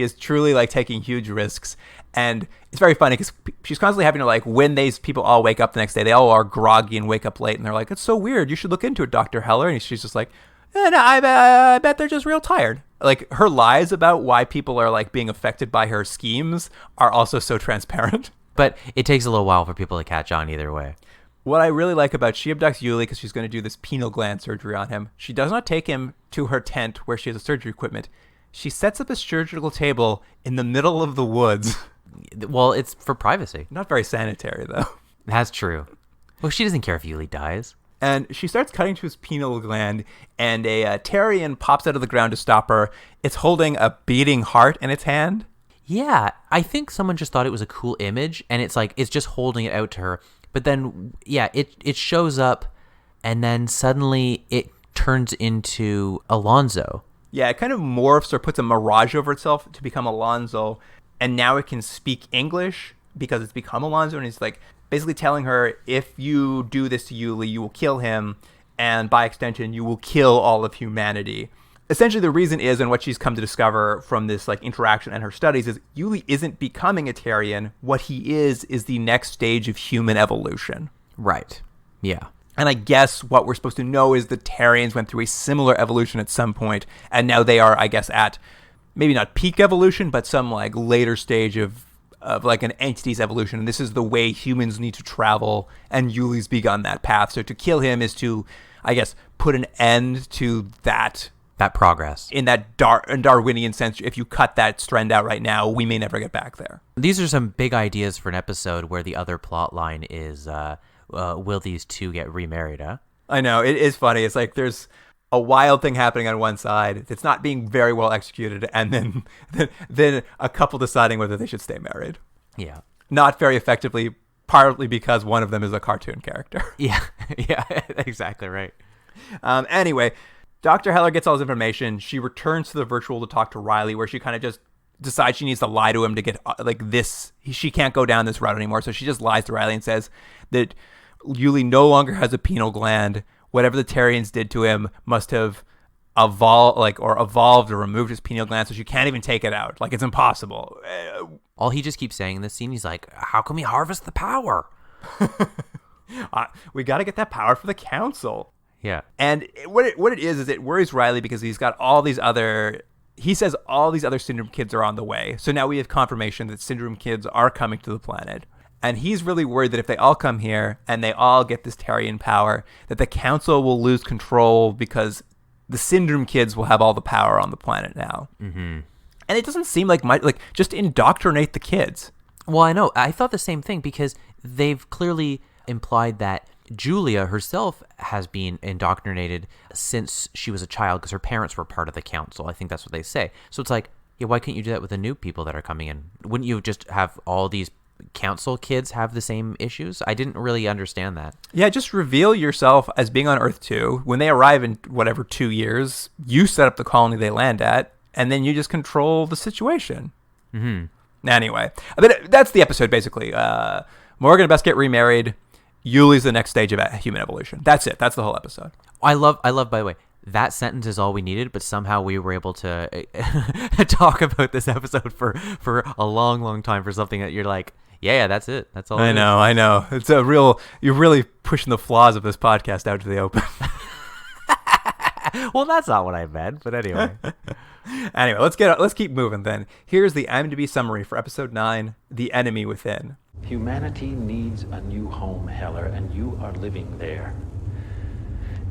is truly, like, taking huge risks. And it's very funny because she's constantly having to, like, when these people all wake up the next day, they all are groggy and wake up late, and they're like, it's so weird. You should look into it, Dr. Heller. And she's just like, no, I bet they're just real tired. Like, her lies about why people are, like, being affected by her schemes are also so transparent. But it takes a little while for people to catch on either way. What I really like about she abducts Ully because she's going to do this pineal gland surgery on him. She does not take him to her tent where she has a surgery equipment. She sets up a surgical table in the middle of the woods. Well, it's for privacy. Not very sanitary, though. That's true. Well, she doesn't care if Ully dies. And she starts cutting to his pineal gland, and a Terrian pops out of the ground to stop her. It's holding a beating heart in its hand. Yeah, I think someone just thought it was a cool image, and it's like, it's just holding it out to her. But then, yeah, it shows up, and then suddenly it turns into Alonzo. Yeah, it kind of morphs or puts a mirage over itself to become Alonzo. And now it can speak English because it's become Alonzo. And it's like basically telling her, if you do this to Ully, you will kill him. And by extension, you will kill all of humanity. Essentially, the reason is, and what she's come to discover from this like interaction and her studies, is Ully isn't becoming a Terrian. What he is the next stage of human evolution. Right. Yeah. And I guess what we're supposed to know is the Terrians went through a similar evolution at some point, and now they are, I guess, at maybe not peak evolution, but some like later stage of like an entity's evolution. And this is the way humans need to travel, and Ully's begun that path. So to kill him is to, I guess, put an end to that progress. In that Darwinian sense, if you cut that strand out right now, we may never get back there. These are some big ideas for an episode where the other plot line is, will these two get remarried, huh? I know, it is funny. It's like there's a wild thing happening on one side. It's not being very well executed. And then a couple deciding whether they should stay married. Yeah. Not very effectively, partly because one of them is a cartoon character. Yeah. Yeah, exactly right. Anyway, Dr. Heller gets all this information. She returns to the virtual to talk to Riley, where she kind of just decides she needs to lie to him to get this. She can't go down this route anymore. So she just lies to Riley and says that Ully no longer has a pineal gland. Whatever the Terrians did to him must have evolved or removed his pineal gland, so she can't even take it out. Like, it's impossible. All he just keeps saying in this scene, he's like, how can we harvest the power? We got to get that power for the council. Yeah. And what it is it worries Riley because he's got all these other... He says all these other Syndrome kids are on the way. So now we have confirmation that Syndrome kids are coming to the planet. And he's really worried that if they all come here and they all get this Terrian power, that the council will lose control because the Syndrome kids will have all the power on the planet now. Mm-hmm. And it doesn't seem like just indoctrinate the kids. Well, I know. I thought the same thing because they've clearly implied that Julia herself has been indoctrinated since she was a child because her parents were part of the council. I think that's what they say. So it's like, yeah, why can't you do that with the new people that are coming in? Wouldn't you just have all these council kids have the same issues? I didn't really understand that. Yeah, just reveal yourself as being on Earth 2. When they arrive in 2 years, you set up the colony they land at, and then you just control the situation. Mm-hmm. Anyway, but that's the episode, basically. Morgan and Bess get remarried. Ully's the next stage of human evolution. That's it. That's the whole episode. I love, by the way, that sentence is all we needed, but somehow we were able to talk about this episode for a long, long time for something that you're like, yeah, that's it. That's all. I know. It's a real, you're really pushing the flaws of this podcast out to the open. Well, that's not what I meant, but anyway. Anyway, let's keep moving then. Here's the IMDb summary for episode 9, The Enemy Within. Humanity needs a new home, Heller, and you are living there.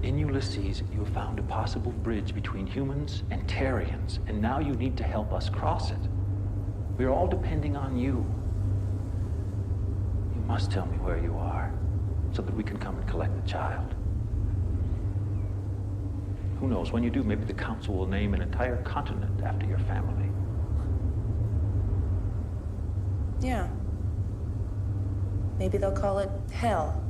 In Ulysses, you have found a possible bridge between humans and Terrians, and now you need to help us cross it. We are all depending on you. You must tell me where you are, so that we can come and collect the child. Who knows, when you do, maybe the council will name an entire continent after your family. Yeah. Maybe they'll call it Hell.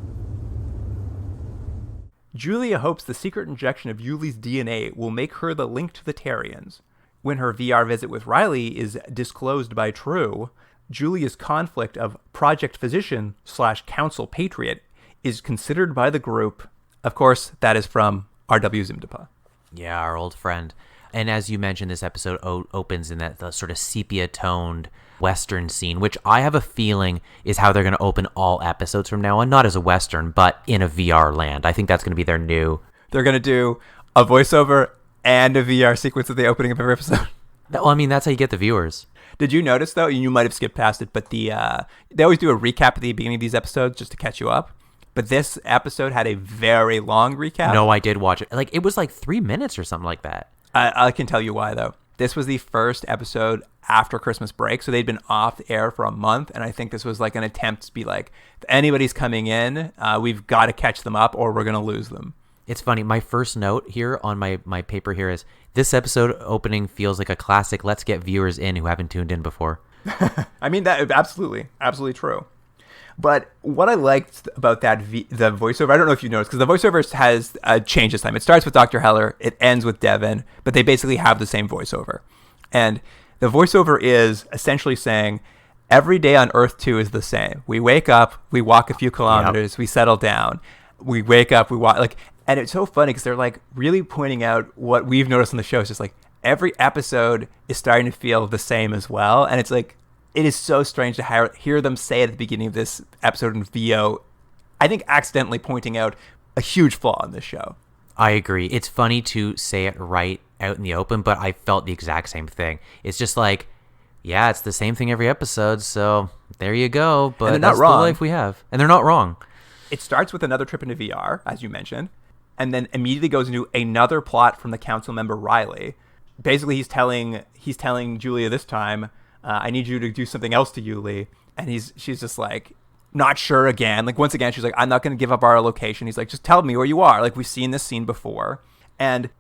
Julia hopes the secret injection of Ully's DNA will make her the link to the Terrians. When her VR visit with Riley is disclosed by True, Julia's conflict of project physician / council patriot is considered by the group. Of course, that is from R.W. Zimdapa. Yeah, our old friend. And as you mentioned, this episode opens in the sort of sepia-toned Western scene, which I have a feeling is how they're going to open all episodes from now on. Not as a Western, but in a VR land. I think that's going to be their new... They're going to do a voiceover and a VR sequence at the opening of every episode. Well, I mean, that's how you get the viewers. Did you notice, though, you might have skipped past it, but they always do a recap at the beginning of these episodes just to catch you up. But this episode had a very long recap. No, I did watch it. It was 3 minutes or something like that. I can tell you why, though. This was the first episode after Christmas break, so they'd been off the air for a month, and I think this was an attempt to be like, if anybody's coming in, we've got to catch them up or we're going to lose them. It's funny. My first note here on my paper here is, this episode opening feels like a classic let's get viewers in who haven't tuned in before. I mean, that absolutely true. But what I liked about the voiceover, I don't know if you noticed, because the voiceover has changed this time. It starts with Dr. Heller, it ends with Devin, but they basically have the same voiceover. And the voiceover is essentially saying, every day on Earth 2 is the same. We wake up, we walk a few kilometers, we settle down. We wake up, we walk, and it's so funny because they're really pointing out what we've noticed on the show. It's just every episode is starting to feel the same as well. And it's it is so strange to hear them say at the beginning of this episode in VO, I think accidentally pointing out a huge flaw in this show. I agree. It's funny to say it right out in the open, but I felt the exact same thing. It's just yeah, it's the same thing every episode, so there you go. But that's the life we have. And they're not wrong. It starts with another trip into VR, as you mentioned, and then immediately goes into another plot from the council member Riley. Basically, he's telling Julia this time, I need you to do something else to Ully. And she's just not sure again. Once again, she's I'm not going to give up our location. He's just tell me where you are. We've seen this scene before. And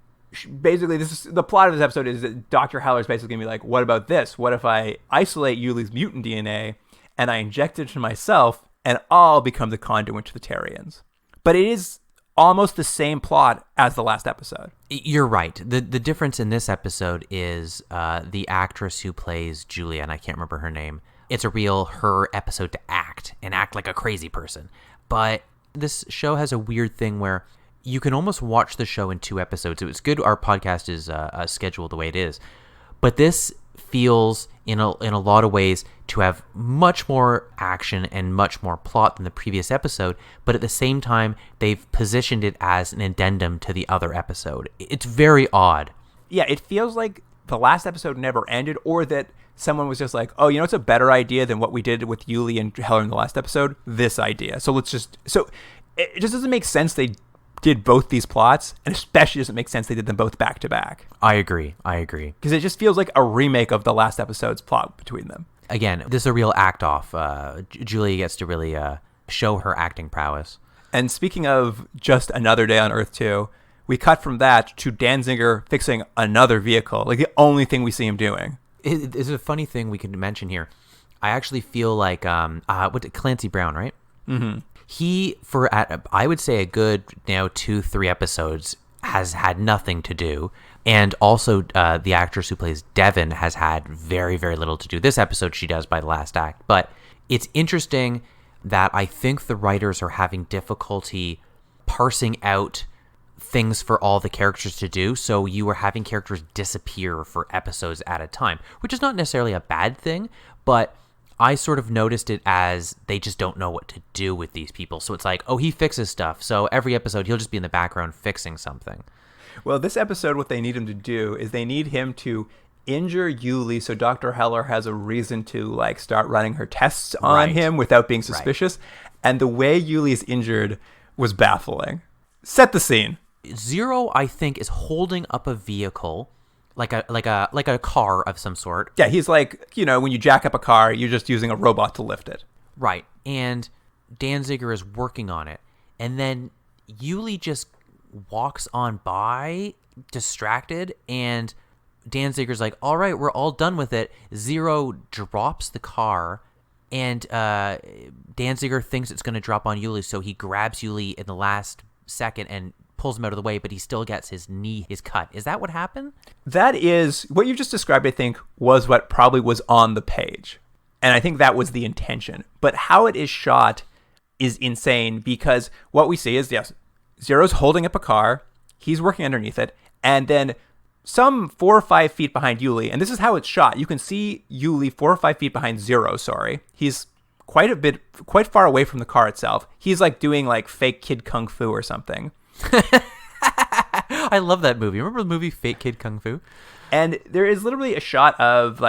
basically, this is the plot of this episode is that Dr. Heller's basically gonna be like, what about this? What if I isolate Yuli's mutant DNA and I inject it into myself and I'll become the conduit to the Terrians? But it is almost the same plot as the last episode. You're right. The difference in this episode is the actress who plays Julia, and I can't remember her name. It's a real her episode to act like a crazy person. But this show has a weird thing where you can almost watch the show in 2 episodes. It's good our podcast is scheduled the way it is. But this feels, in a lot of ways, to have much more action and much more plot than the previous episode. But at the same time, they've positioned it as an addendum to the other episode. It's very odd. Yeah, it feels like the last episode never ended, or that someone was just like, oh, you know, it's a better idea than what we did with Ully and Heller in the last episode. This idea. So it just doesn't make sense they did both these plots, and especially doesn't make sense they did them both back to back. I agree. Because it just feels like a remake of the last episode's plot between them. Again, this is a real act off. Julia gets to really show her acting prowess. And speaking of just another day on Earth 2, we cut from that to Danziger fixing another vehicle, like the only thing we see him doing. It's a funny thing we can mention here. I actually feel like Clancy Brown, right? Mm-hmm. He, I would say a good 2-3 episodes, has had nothing to do. And also the actress who plays Devon has had very, very little to do. This episode she does by the last act. But it's interesting that I think the writers are having difficulty parsing out things for all the characters to do. So you are having characters disappear for episodes at a time, which is not necessarily a bad thing, but I sort of noticed it as they just don't know what to do with these people. So it's like, oh, he fixes stuff. So every episode, he'll just be in the background fixing something. Well, this episode, what they need him to do is they need him to injure Ully so Dr. Heller has a reason to start running her tests on him without being suspicious. Right. And the way Ully is injured was baffling. Set the scene. Zero, I think, is holding up a vehicle like a car of some sort. Yeah, he's like, when you jack up a car, you're just using a robot to lift it. Right. And Danziger is working on it. And then Ully just walks on by, distracted, and Danziger's like, all right, we're all done with it. Zero drops the car, and Danziger thinks it's going to drop on Ully, so he grabs Ully in the last second and pulls him out of the way, but he still gets his knee is cut. Is that what happened? That is what you just described. I think was what probably was on the page, and I think that was the intention. But how it is shot is insane, because what we see is, yes, Zero's holding up a car, he's working underneath it, and then some 4 or 5 feet behind Ully, and this is how it's shot. You can see Ully 4 or 5 feet behind Zero. He's quite far away from the car itself. He's doing fake kid kung fu or something. I love that movie. Remember the movie Fake Kid Kung Fu? And there is literally a shot of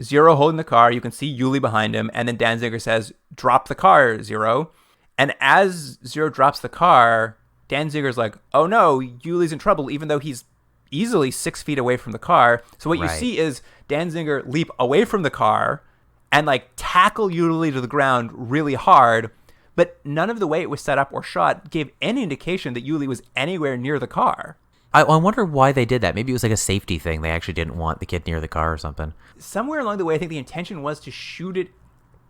Zero holding the car. You can see Ully behind him, and then Danziger says, "Drop the car, Zero." And as Zero drops the car, Danziger's like, "Oh no, Ully's in trouble," even though he's easily 6 feet away from the car. So what you see is Danziger leap away from the car and tackle Ully to the ground really hard. But none of the way it was set up or shot gave any indication that Ully was anywhere near the car. I wonder why they did that. Maybe it was a safety thing. They actually didn't want the kid near the car or something. Somewhere along the way, I think the intention was to shoot it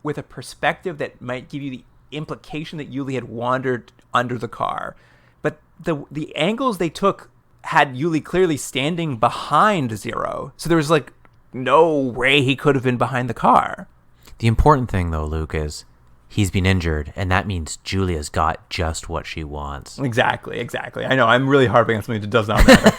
with a perspective that might give you the implication that Ully had wandered under the car. But the angles they took had Ully clearly standing behind Zero. So there was no way he could have been behind the car. The important thing, though, Luke, is he's been injured, and that means Julia's got just what she wants. Exactly. I know, I'm really harping on something that does not matter.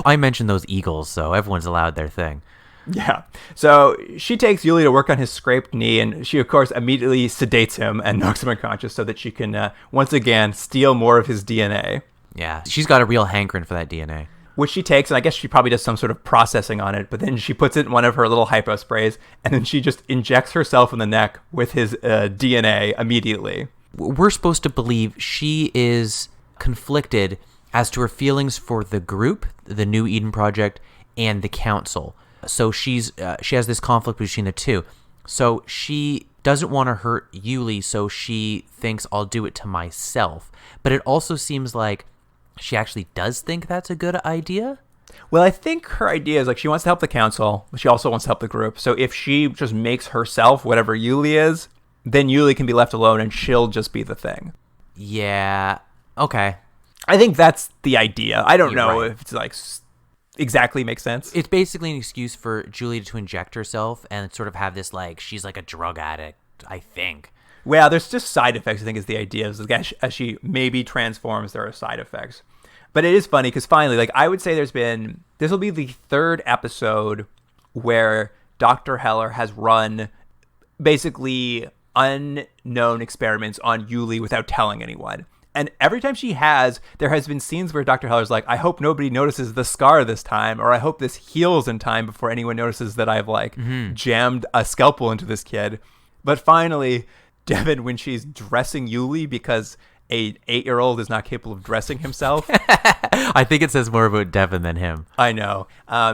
I mentioned those eagles, so everyone's allowed their thing. Yeah. So she takes Ully to work on his scraped knee, and she, of course, immediately sedates him and knocks him unconscious so that she can, once again, steal more of his DNA. Yeah, she's got a real hankering for that DNA. Which she takes, and I guess she probably does some sort of processing on it, but then she puts it in one of her little hypo sprays, and then she just injects herself in the neck with his DNA immediately. We're supposed to believe she is conflicted as to her feelings for the group, the New Eden Project, and the Council. So she has this conflict between the two. So she doesn't want to hurt Ully, so she thinks, I'll do it to myself. But it also seems like she actually does think that's a good idea? Well, I think her idea is like she wants to help the council, but she also wants to help the group. So if she just makes herself whatever Ully is, then Ully can be left alone and she'll just be the thing. Yeah. Okay. I think that's the idea. I don't You're know right. if it's like exactly makes sense. It's basically an excuse for Julia to inject herself and sort of have this like she's like a drug addict, I think. Well, there's just side effects, I think, is the idea. Is like as she maybe transforms, there are side effects. But it is funny because finally, like I would say this will be the third episode where Dr. Heller has run basically unknown experiments on Ully without telling anyone. And every time there has been scenes where Dr. Heller's like, I hope nobody notices the scar this time, or I hope this heals in time before anyone notices that I've like jammed a scalpel into this kid. But finally, Devin, when she's dressing Ully because a 8-year-old is not capable of dressing himself. I think it says more about Devin than him. I know.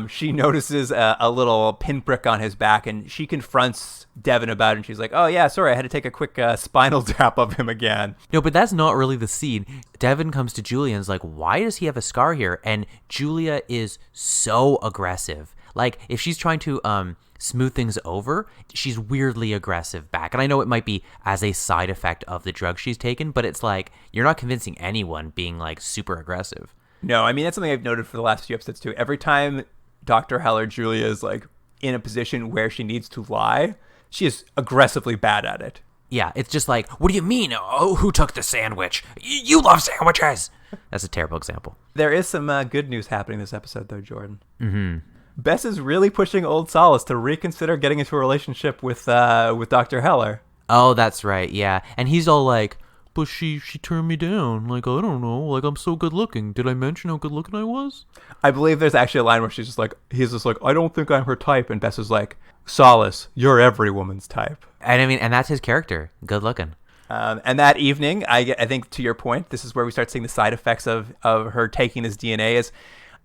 She notices a little pinprick on his back, and she confronts Devin about it, and she's like, oh, yeah, sorry, I had to take a quick spinal tap of him again. No, but that's not really the scene. Devin comes to Julia and is like, why does he have a scar here? And Julia is so aggressive. Like, if she's trying to smooth things over, she's weirdly aggressive back. And I know it might be as a side effect of the drug she's taken, but it's like, you're not convincing anyone being like super aggressive. No, I mean, that's something I've noted for the last few episodes too. Every time Dr. Heller Julia is like in a position where she needs to lie, she is aggressively bad at it. Yeah, it's just like, what do you mean? Oh, who took the sandwich? You love sandwiches. That's a terrible example. There is some good news happening this episode, though, Jordan. Mm-hmm. Bess is really pushing old Solace to reconsider getting into a relationship with Dr. Heller. Oh, that's right, yeah. And he's all like, but she turned me down. Like, I don't know. Like, I'm so good looking. Did I mention how good looking I was? I believe there's actually a line where he's just like, I don't think I'm her type. And Bess is like, Solace, you're every woman's type. And I mean, and that's his character. Good looking. And that evening, I think to your point, this is where we start seeing the side effects of her taking his DNA. Is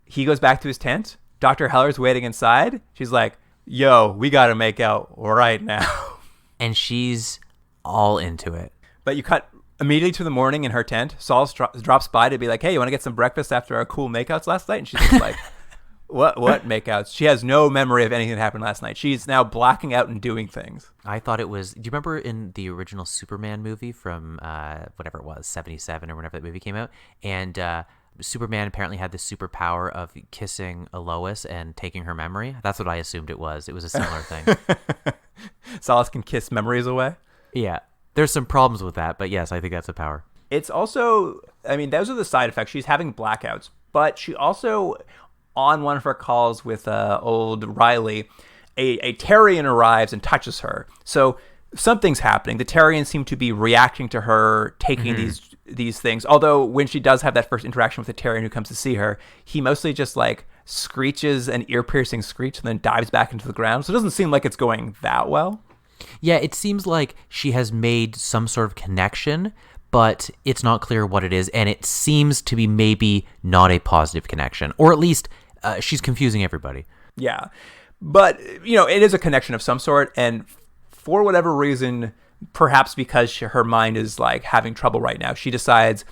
he goes back to his tent. Dr. Heller's waiting inside. She's like, yo, we got to make out right now. And she's all into it. But you cut immediately to the morning in her tent. Saul drops by to be like, hey, you want to get some breakfast after our cool makeouts last night? And she's just like, what makeouts? She has no memory of anything that happened last night. She's now blacking out and doing things. I thought it was, do you remember in the original Superman movie from whatever it was, 77 or whenever that movie came out? And Superman apparently had the superpower of kissing a Lois and taking her memory. That's what I assumed it was. It was a similar thing. Solace can kiss memories away? Yeah. There's some problems with that, but yes, I think that's a power. It's also, I mean, those are the side effects. She's having blackouts, but she also, on one of her calls with old Riley, a Terrian arrives and touches her. So something's happening. The Terrians seem to be reacting to her taking these things. Although when she does have that first interaction with the Terrian who comes to see her, he mostly just like screeches an ear-piercing screech and then dives back into the ground. So it doesn't seem like it's going that well. Yeah, it seems like she has made some sort of connection, but it's not clear what it is, and it seems to be maybe not a positive connection, or at least she's confusing everybody. Yeah, but, you know, it is a connection of some sort, and for whatever reason, perhaps because her mind is, like, having trouble right now, she decides,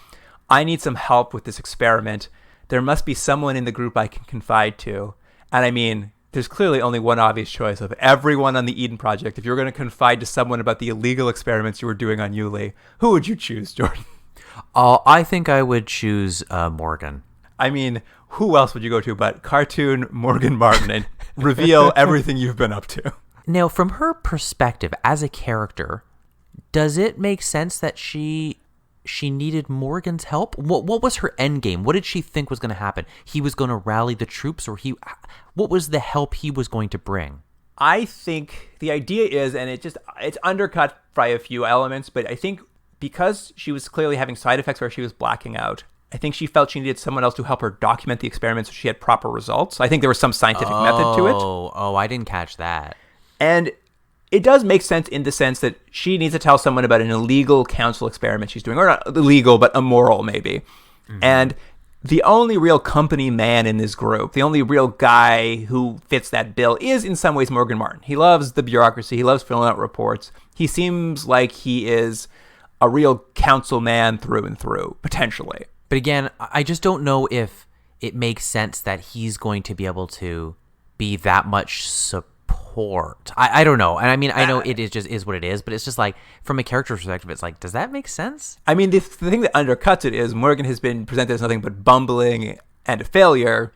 I need some help with this experiment. There must be someone in the group I can confide to. And I mean, there's clearly only one obvious choice of everyone on the Eden Project. If you're going to confide to someone about the illegal experiments you were doing on Ully, who would you choose, Jordan? I think I would choose Morgan. I mean, who else would you go to but cartoon Morgan Martin and reveal everything you've been up to? Now, from her perspective as a character, does it make sense that she needed Morgan's help? What was her end game? What did she think was going to happen? He was going to rally the troops, or what was the help he was going to bring? I think the idea is, and it's undercut by a few elements, but I think because she was clearly having side effects where she was blacking out, I think she felt she needed someone else to help her document the experiments so she had proper results. I think there was some scientific method to it. Oh, I didn't catch that. And it does make sense in the sense that she needs to tell someone about an illegal council experiment she's doing, or not illegal, but immoral maybe. Mm-hmm. And the only real company man in this group, the only real guy who fits that bill is in some ways Morgan Martin. He loves the bureaucracy. He loves filling out reports. He seems like he is a real council man through and through, potentially. But again, I just don't know if it makes sense that he's going to be able to be that much support. I don't know. And I mean, I know it is just is what it is, but it's just like, from a character perspective, it's like, does that make sense? I mean, the thing that undercuts it is Morgan has been presented as nothing but bumbling and a failure,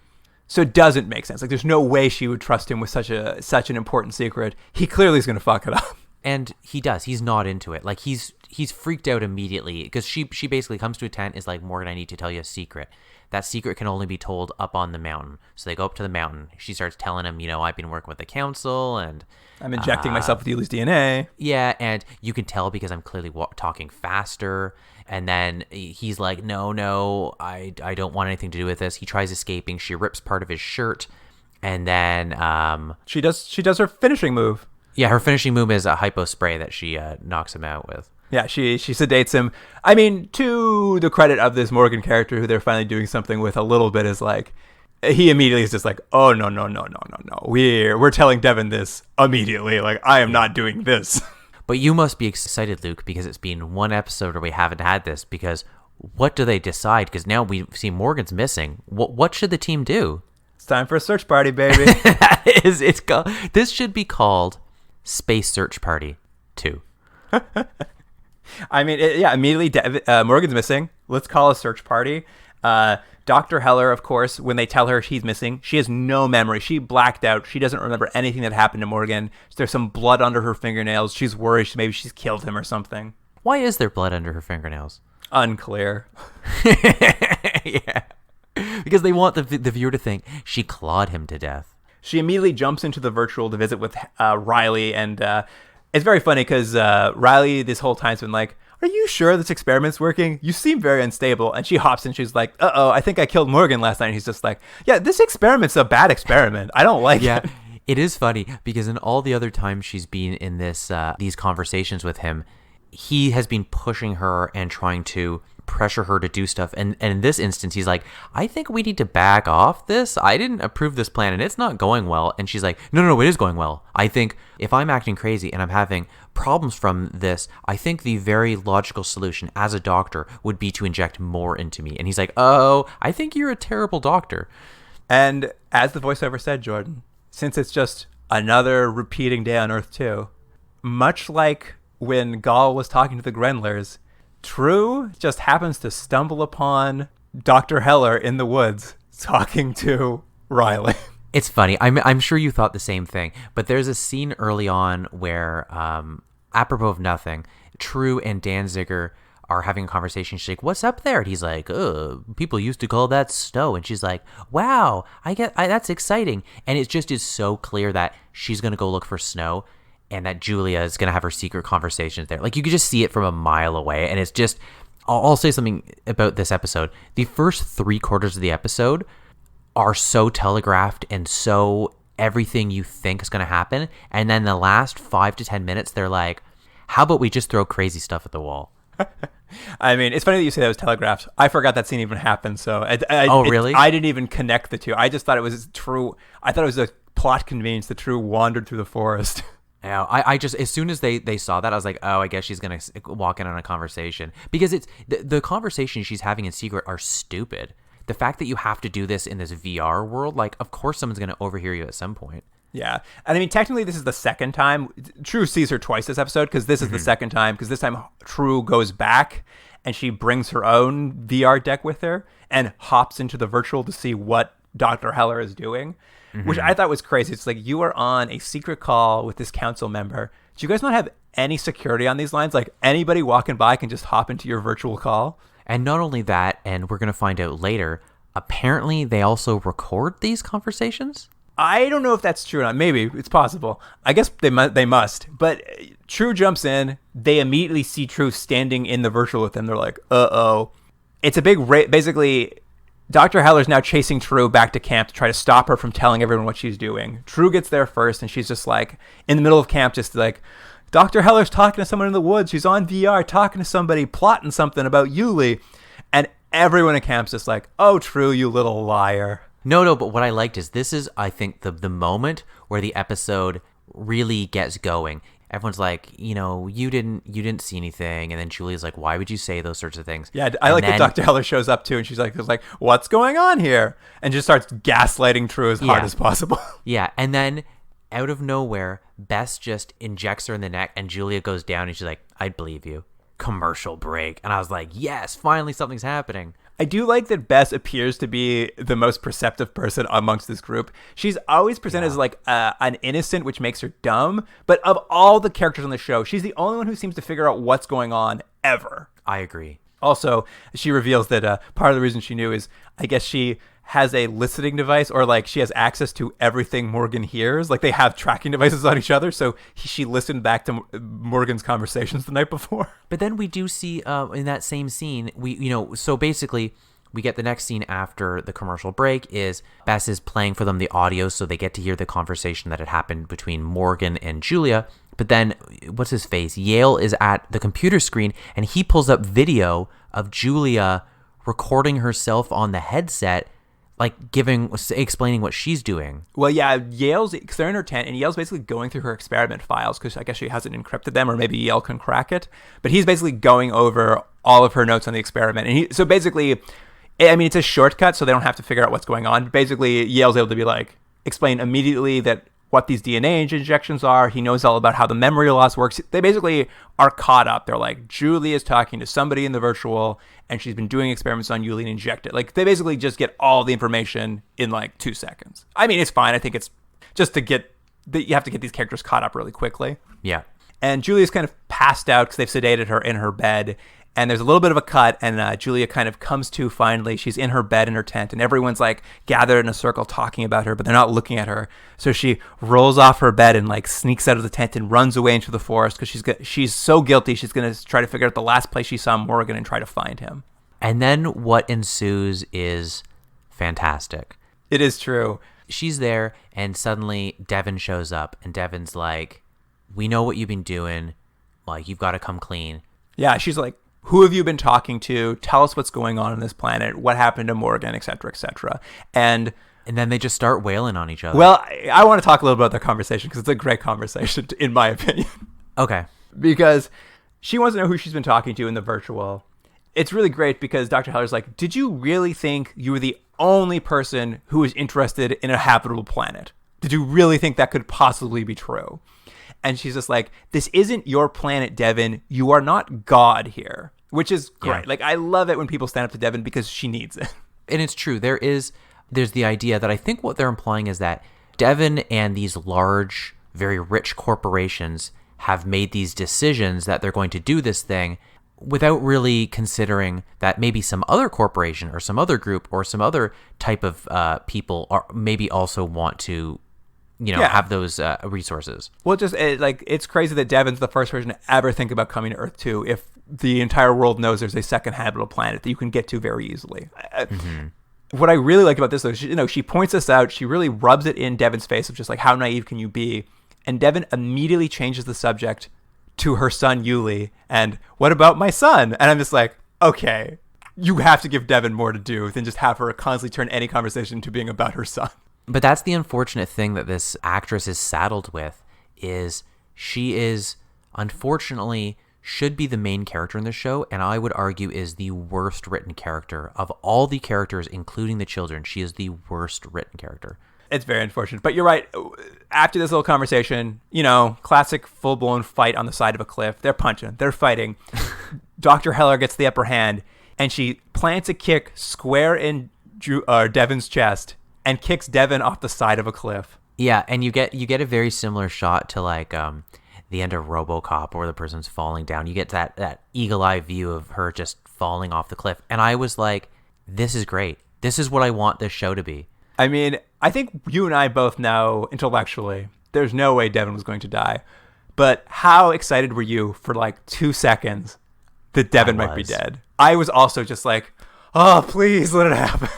so it doesn't make sense. Like, there's no way she would trust him with such an important secret. He clearly is going to fuck it up. And he does. He's not into it. Like, he's freaked out immediately because she basically comes to a tent, is like, Morgan, I need to tell you a secret. That secret can only be told up on the mountain. So they go up to the mountain. She starts telling him, I've been working with the council and I'm injecting myself with Ully's DNA. Yeah, and you can tell because I'm clearly talking faster. And then he's like, no, I don't want anything to do with this. He tries escaping. She rips part of his shirt. And then she does her finishing move. Yeah, her finishing move is a hypo spray that she knocks him out with. Yeah, she sedates him. I mean, to the credit of this Morgan character who they're finally doing something with a little bit, is like, he immediately is just like, oh, no. We're telling Devin this immediately. Like, I am not doing this. But you must be excited, Luke, because it's been one episode where we haven't had this. Because what do they decide? Because now we see Morgan's missing. What should the team do? It's time for a search party, baby. This should be called Space Search Party 2. I mean, immediately Morgan's missing. Let's call a search party. Dr. Heller, of course, when they tell her she's missing, she has no memory. She blacked out. She doesn't remember anything that happened to Morgan. There's some blood under her fingernails. She's worried maybe she's killed him or something. Why is there blood under her fingernails? Unclear. Yeah. Because they want the viewer to think she clawed him to death. She immediately jumps into the virtual to visit with Riley, and it's very funny because Riley this whole time's been like, are you sure this experiment's working? You seem very unstable. And she hops in. She's like, uh-oh, I think I killed Morgan last night. And he's just like, yeah, this experiment's a bad experiment. I don't like it. It is funny because in all the other times she's been in these conversations with him, he has been pushing her and trying to pressure her to do stuff. And in this instance, he's like, I think we need to back off this. I didn't approve this plan and it's not going well. And she's like, no, it is going well. I think if I'm acting crazy and I'm having problems from this, I think the very logical solution as a doctor would be to inject more into me. And he's like, oh, I think you're a terrible doctor. And as the voiceover said, Jordan, since it's just another repeating day on Earth 2, much like when Gaul was talking to the Grendlers, True just happens to stumble upon Dr. Heller in the woods talking to Riley. It's funny. I'm sure you thought the same thing, but there's a scene early on where, apropos of nothing, True and Danziger are having a conversation. She's like, what's up there? And he's like, people used to call that snow. And she's like, wow, that's exciting. And it just is so clear that she's going to go look for snow and that Julia is going to have her secret conversations there. Like, you could just see it from a mile away. And it's just, I'll say something about this episode. The first 3/4 of the episode are so telegraphed and so everything you think is going to happen. And then the last 5 to 10 minutes, they're like, how about we just throw crazy stuff at the wall? I mean, it's funny that you say that was telegraphed. I forgot that scene even happened. So really? I didn't even connect the two. I just thought it was True. I thought it was a plot convenience that True wandered through the forest. Yeah, I just, as soon as they saw that, I was like, oh, I guess she's going to walk in on a conversation. Because it's the conversations she's having in secret are stupid. The fact that you have to do this in this VR world, like, of course someone's going to overhear you at some point. Yeah. And I mean, technically, this is the second time. True sees her twice this episode because this is the second time. Because this time, True goes back and she brings her own VR deck with her and hops into the virtual to see what Dr. Heller is doing, which I thought was crazy. It's like, you are on a secret call with this council member. Do you guys not have any security on these lines? Like, anybody walking by can just hop into your virtual call? And not only that, and we're going to find out later, apparently they also record these conversations? I don't know if that's true or not. Maybe. It's possible. I guess they must. But True jumps in. They immediately see True standing in the virtual with them. They're like, uh-oh. It's a big basically, Dr. Heller's now chasing True back to camp to try to stop her from telling everyone what she's doing. True gets there first, and she's just like, in the middle of camp, just like, Dr. Heller's talking to someone in the woods. She's on VR talking to somebody, plotting something about Ully. And everyone in camp's just like, oh, True, you little liar. No, but what I liked is this is, I think, the moment where the episode really gets going. everyone's like, you didn't see anything. And then Julia's like, why would you say those sorts of things? Yeah, I like that Dr. Heller shows up too, and she's like, what's going on here? And just starts gaslighting True as hard as possible. Yeah, and then out of nowhere, Bess just injects her in the neck, and Julia goes down, and she's like, I'd believe you. Commercial break. And I was like, yes, finally something's happening. I do like that Bess appears to be the most perceptive person amongst this group. She's always presented as like an innocent, which makes her dumb. But of all the characters on the show, she's the only one who seems to figure out what's going on ever. I agree. Also, she reveals that part of the reason she knew is, I guess she has a listening device, or like she has access to everything Morgan hears. Like they have tracking devices on each other. So she listened back to Morgan's conversations the night before. But then we do see in that same scene, so basically we get the next scene after the commercial break is Bess is playing for them the audio so they get to hear the conversation that had happened between Morgan and Julia. But then, what's his face? Yale is at the computer screen, and he pulls up video of Julia recording herself on the headset, like explaining what she's doing. Well, yeah, because they're in her tent, and Yale's basically going through her experiment files, because I guess she hasn't encrypted them, or maybe Yale can crack it. But he's basically going over all of her notes on the experiment. And so basically, I mean, it's a shortcut, so they don't have to figure out what's going on. But basically, Yale's able to be like, explain immediately that what these DNA injections are. He knows all about how the memory loss works. They basically are caught up. They're like, Julie is talking to somebody in the virtual, and she's been doing experiments on Ully and inject it. Like, they basically just get all the information in like 2 seconds. I mean, it's fine. I think it's just you have to get these characters caught up really quickly. Yeah. And Julia's kind of passed out because they've sedated her in her bed. And there's a little bit of a cut, and Julia kind of comes to finally. She's in her bed in her tent, and everyone's like gathered in a circle talking about her, but they're not looking at her. So she rolls off her bed and like sneaks out of the tent and runs away into the forest because she's so guilty. She's going to try to figure out the last place she saw Morgan and try to find him. And then what ensues is fantastic. It is true. She's there, and suddenly Devin shows up, and Devin's like, we know what you've been doing. Like, you've got to come clean. Yeah, she's like, who have you been talking to? Tell us what's going on this planet. What happened to Morgan, et cetera, et cetera. And then they just start wailing on each other. Well, I want to talk a little about their conversation because it's a great conversation, in my opinion. Okay. Because she wants to know who she's been talking to in the virtual. It's really great because Dr. Heller's like, did you really think you were the only person who was interested in a habitable planet? Did you really think that could possibly be true? And she's just like, this isn't your planet, Devin. You are not God here, which is great. Yeah. Like, I love it when people stand up to Devin because she needs it. And it's true. There's the idea that I think what they're implying is that Devin and these large, very rich corporations have made these decisions that they're going to do this thing without really considering that maybe some other corporation or some other group or some other type of people are maybe also want to have those resources. Well, it's crazy that Devin's the first person to ever think about coming to Earth 2 if the entire world knows there's a second habitable planet that you can get to very easily. What I really like about this, though, she points this out. She really rubs it in Devin's face of just like, how naive can you be? And Devin immediately changes the subject to her son, Ully. And what about my son? And I'm just like, okay, you have to give Devin more to do than just have her constantly turn any conversation to being about her son. But that's the unfortunate thing that this actress is saddled with, is she is, unfortunately, should be the main character in the show, and I would argue is the worst written character. Of all the characters, including the children, she is the worst written character. It's very unfortunate. But you're right. After this little conversation, classic full-blown fight on the side of a cliff. They're punching. They're fighting. Dr. Heller gets the upper hand, and she plants a kick square in Devin's chest and kicks Devin off the side of a cliff. Yeah, and you get a very similar shot to like the end of RoboCop where the person's falling down. You get that eagle-eye view of her just falling off the cliff. And I was like, this is great. This is what I want this show to be. I mean, I think you and I both know intellectually there's no way Devin was going to die. But how excited were you for like 2 seconds that Devin might be dead? I was also just like, oh, please let it happen.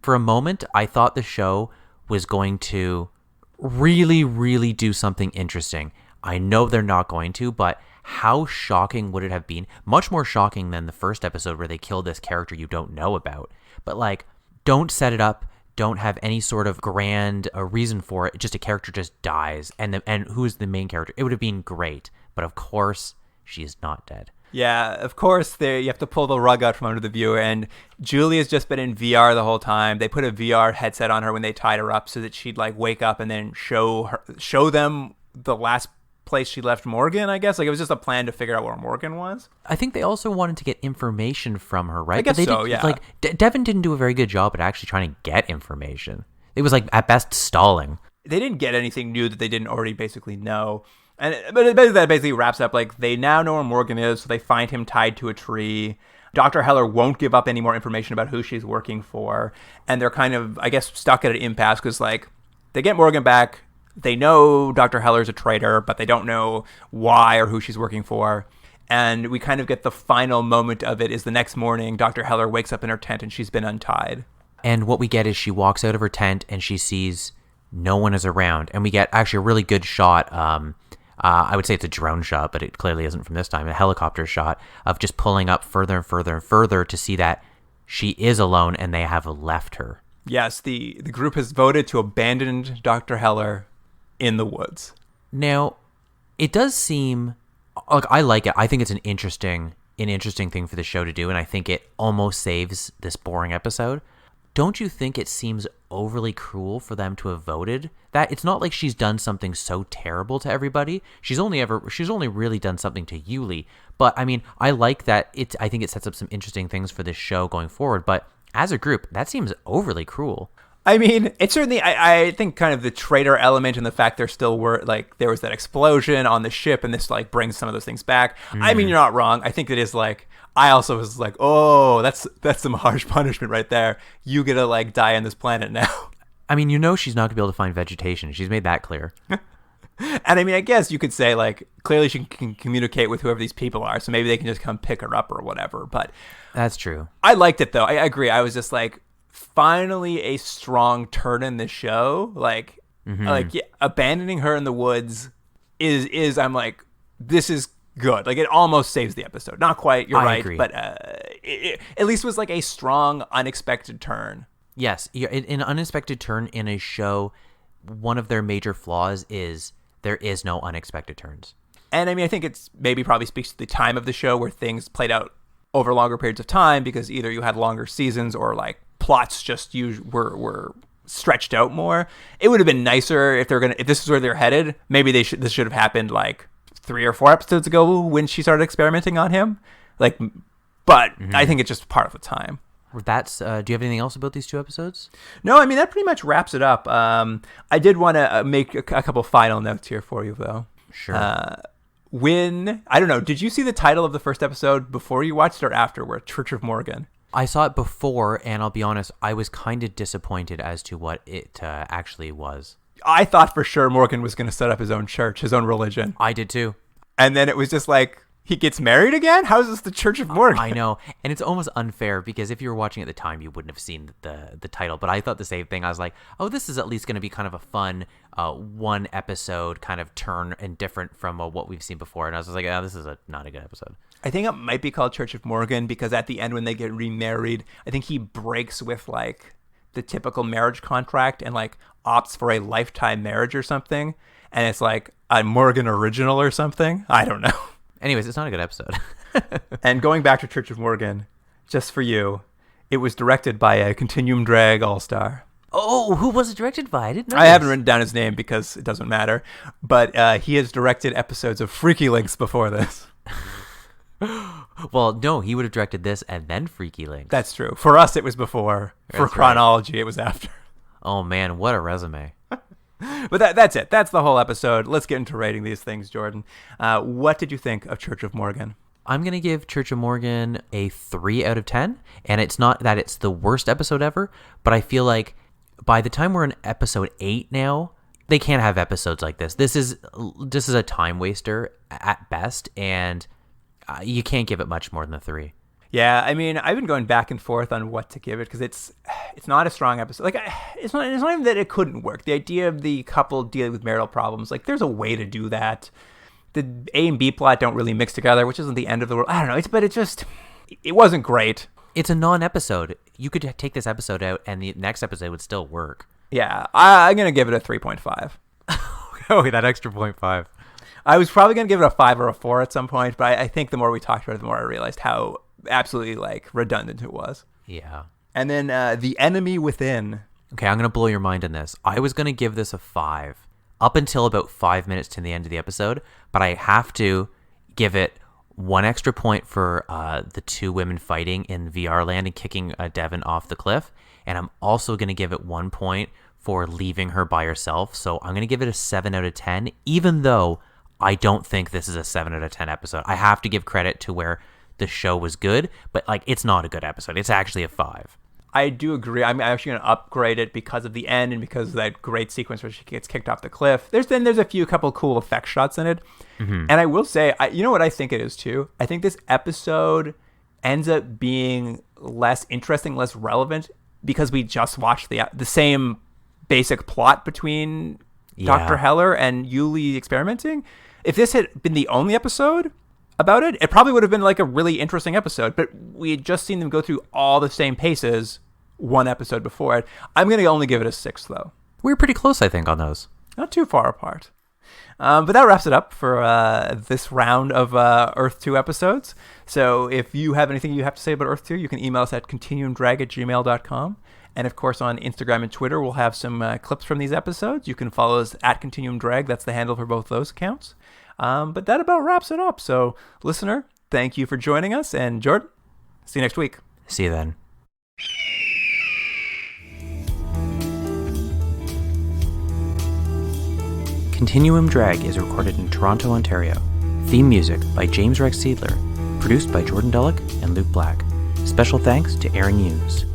For a moment, I thought the show was going to really, really do something interesting. I know they're not going to, but how shocking would it have been? Much more shocking than the first episode where they killed this character you don't know about. But like, don't set it up. don't have any sort of grand reason for it. Just a character just dies. And who's the main character? It would have been great. But of course, she is not dead. Yeah, of course, you have to pull the rug out from under the viewer, and Julie has just been in VR the whole time. They put a VR headset on her when they tied her up so that she'd like wake up and then show them the last place she left Morgan, I guess. Like, it was just a plan to figure out where Morgan was. I think they also wanted to get information from her, right? I guess so, yeah. Like, Devin didn't do a very good job at actually trying to get information. It was like, at best, stalling. They didn't get anything new that they didn't already basically know. But that basically wraps up, like, they now know where Morgan is, so they find him tied to a tree. Dr. Heller won't give up any more information about who she's working for, and they're kind of, I guess, stuck at an impasse, because, like, they get Morgan back, they know Dr. Heller's a traitor, but they don't know why or who she's working for, and we kind of get the final moment of it is the next morning, Dr. Heller wakes up in her tent, and she's been untied. And what we get is she walks out of her tent, and she sees no one is around, and we get actually a really good shot, I would say it's a drone shot, but it clearly isn't from this time. A helicopter shot of just pulling up further and further and further to see that she is alone and they have left her. Yes, the group has voted to abandon Dr. Heller in the woods. Now, it does seem like I like it. I think it's an interesting thing for the show to do, and I think it almost saves this boring episode. Don't you think it seems overly cruel for them to have voted that? It's not like she's done something so terrible to everybody. She's only really done something to Ully. But I mean, I like that. I think it sets up some interesting things for this show going forward. But as a group, that seems overly cruel. I mean, it's certainly, I think kind of the traitor element and the fact there was that explosion on the ship and this like brings some of those things back. I mean, you're not wrong. I think it is like, I also was like, oh, that's some harsh punishment right there. You get to like die on this planet now. I mean, she's not going to be able to find vegetation. She's made that clear. And I mean, I guess you could say like, clearly she can communicate with whoever these people are. So maybe they can just come pick her up or whatever. But that's true. I liked it though. I agree. I was just like, finally a strong turn in the show. Like, abandoning her in the woods is I'm like, this is good. Like, it almost saves the episode. Not quite, you're right, agree. But it at least was like a strong, unexpected turn. Yes, an unexpected turn in a show, one of their major flaws is there is no unexpected turns. And I mean, I think it's probably speaks to the time of the show where things played out over longer periods of time because either you had longer seasons or like plots just were stretched out more. It would have been nicer if this is where they're headed. Maybe this should have happened like 3 or 4 episodes ago when she started experimenting on him. Like, but I think it's just part of the time. That's. Do you have anything else about these 2 episodes? No, I mean that pretty much wraps it up. I did want to make a couple final notes here for you, though. Sure. I don't know, did you see the title of the first episode before you watched it or afterward? Church of Morgan. I saw it before, and I'll be honest, I was kind of disappointed as to what it actually was. I thought for sure Morgan was going to set up his own church, his own religion. I did too. And then it was just like, he gets married again? How is this the Church of Morgan? I know. And it's almost unfair because if you were watching at the time, you wouldn't have seen the title. But I thought the same thing. I was like, oh, this is at least going to be kind of a fun one episode kind of turn and different from what we've seen before. And I was like, oh, this is not a good episode. I think it might be called Church of Morgan because at the end when they get remarried, I think he breaks with like the typical marriage contract and like opts for a lifetime marriage or something. And it's like a Morgan original or something. I don't know. Anyways, it's not a good episode. And going back to Church of Morgan, just for you, it was directed by a Continuum Drag all-star. Oh, who was it directed by? I didn't know. I haven't written down his name because it doesn't matter. But he has directed episodes of Freaky Links before this. Well, no, he would have directed this and then Freaky Links. That's true. For us, it was before. For chronology, it was after. Oh, man, what a resume. But that's it. That's the whole episode. Let's get into rating these things, Jordan. What did you think of Church of Morgan? I'm going to give Church of Morgan a 3 out of 10. And it's not that it's the worst episode ever, but I feel like by the time we're in episode 8 now, they can't have episodes like this. This is a time waster at best, and you can't give it much more than a 3. Yeah, I mean, I've been going back and forth on what to give it because it's not a strong episode. Like, it's not even that it couldn't work. The idea of the couple dealing with marital problems, like, there's a way to do that. The A and B plot don't really mix together, which isn't the end of the world. I don't know. It wasn't great. It's a non-episode. you could take this episode out and the next episode would still work. Yeah, I'm going to give it a 3.5. Oh, that extra 0.5. I was probably going to give it a 5 or a 4 at some point, but I think the more we talked about it, the more I realized how absolutely like redundant it was. Yeah. And then The Enemy Within. Okay, I'm going to blow your mind on this. I was going to give this a 5 up until about 5 minutes to the end of the episode, but I have to give it 1 extra point for the 2 women fighting in VR land and kicking Devon off the cliff. And I'm also going to give it 1 point for leaving her by herself. So I'm going to give it a 7 out of 10, even though I don't think this is a 7 out of 10 episode. I have to give credit to where the show was good, but like it's not a good episode. It's actually a 5. I do agree. I'm actually going to upgrade it because of the end and because of that great sequence where she gets kicked off the cliff. There's a couple cool effect shots in it. Mm-hmm. And I will say, you know what I think it is too? I think this episode ends up being less interesting, less relevant because we just watched the same basic plot between Dr. Heller and Ully experimenting. If this had been the only episode about it, it probably would have been like a really interesting episode, but we had just seen them go through all the same paces one episode before it. I'm going to only give it a 6 though. We were pretty close, I think, on those. Not too far apart. But that wraps it up for this round of Earth 2 episodes. So if you have anything you have to say about Earth 2, you can email us at continuumdrag@gmail.com. And of course, on Instagram and Twitter, we'll have some clips from these episodes. You can follow us at Continuum Drag. That's the handle for both those accounts. But that about wraps it up. So, listener, thank you for joining us. And Jordan, see you next week. See you then. Continuum Drag is recorded in Toronto, Ontario. Theme music by James Rex Seidler. Produced by Jordan Dullock and Luke Black. Special thanks to Aaron Hughes.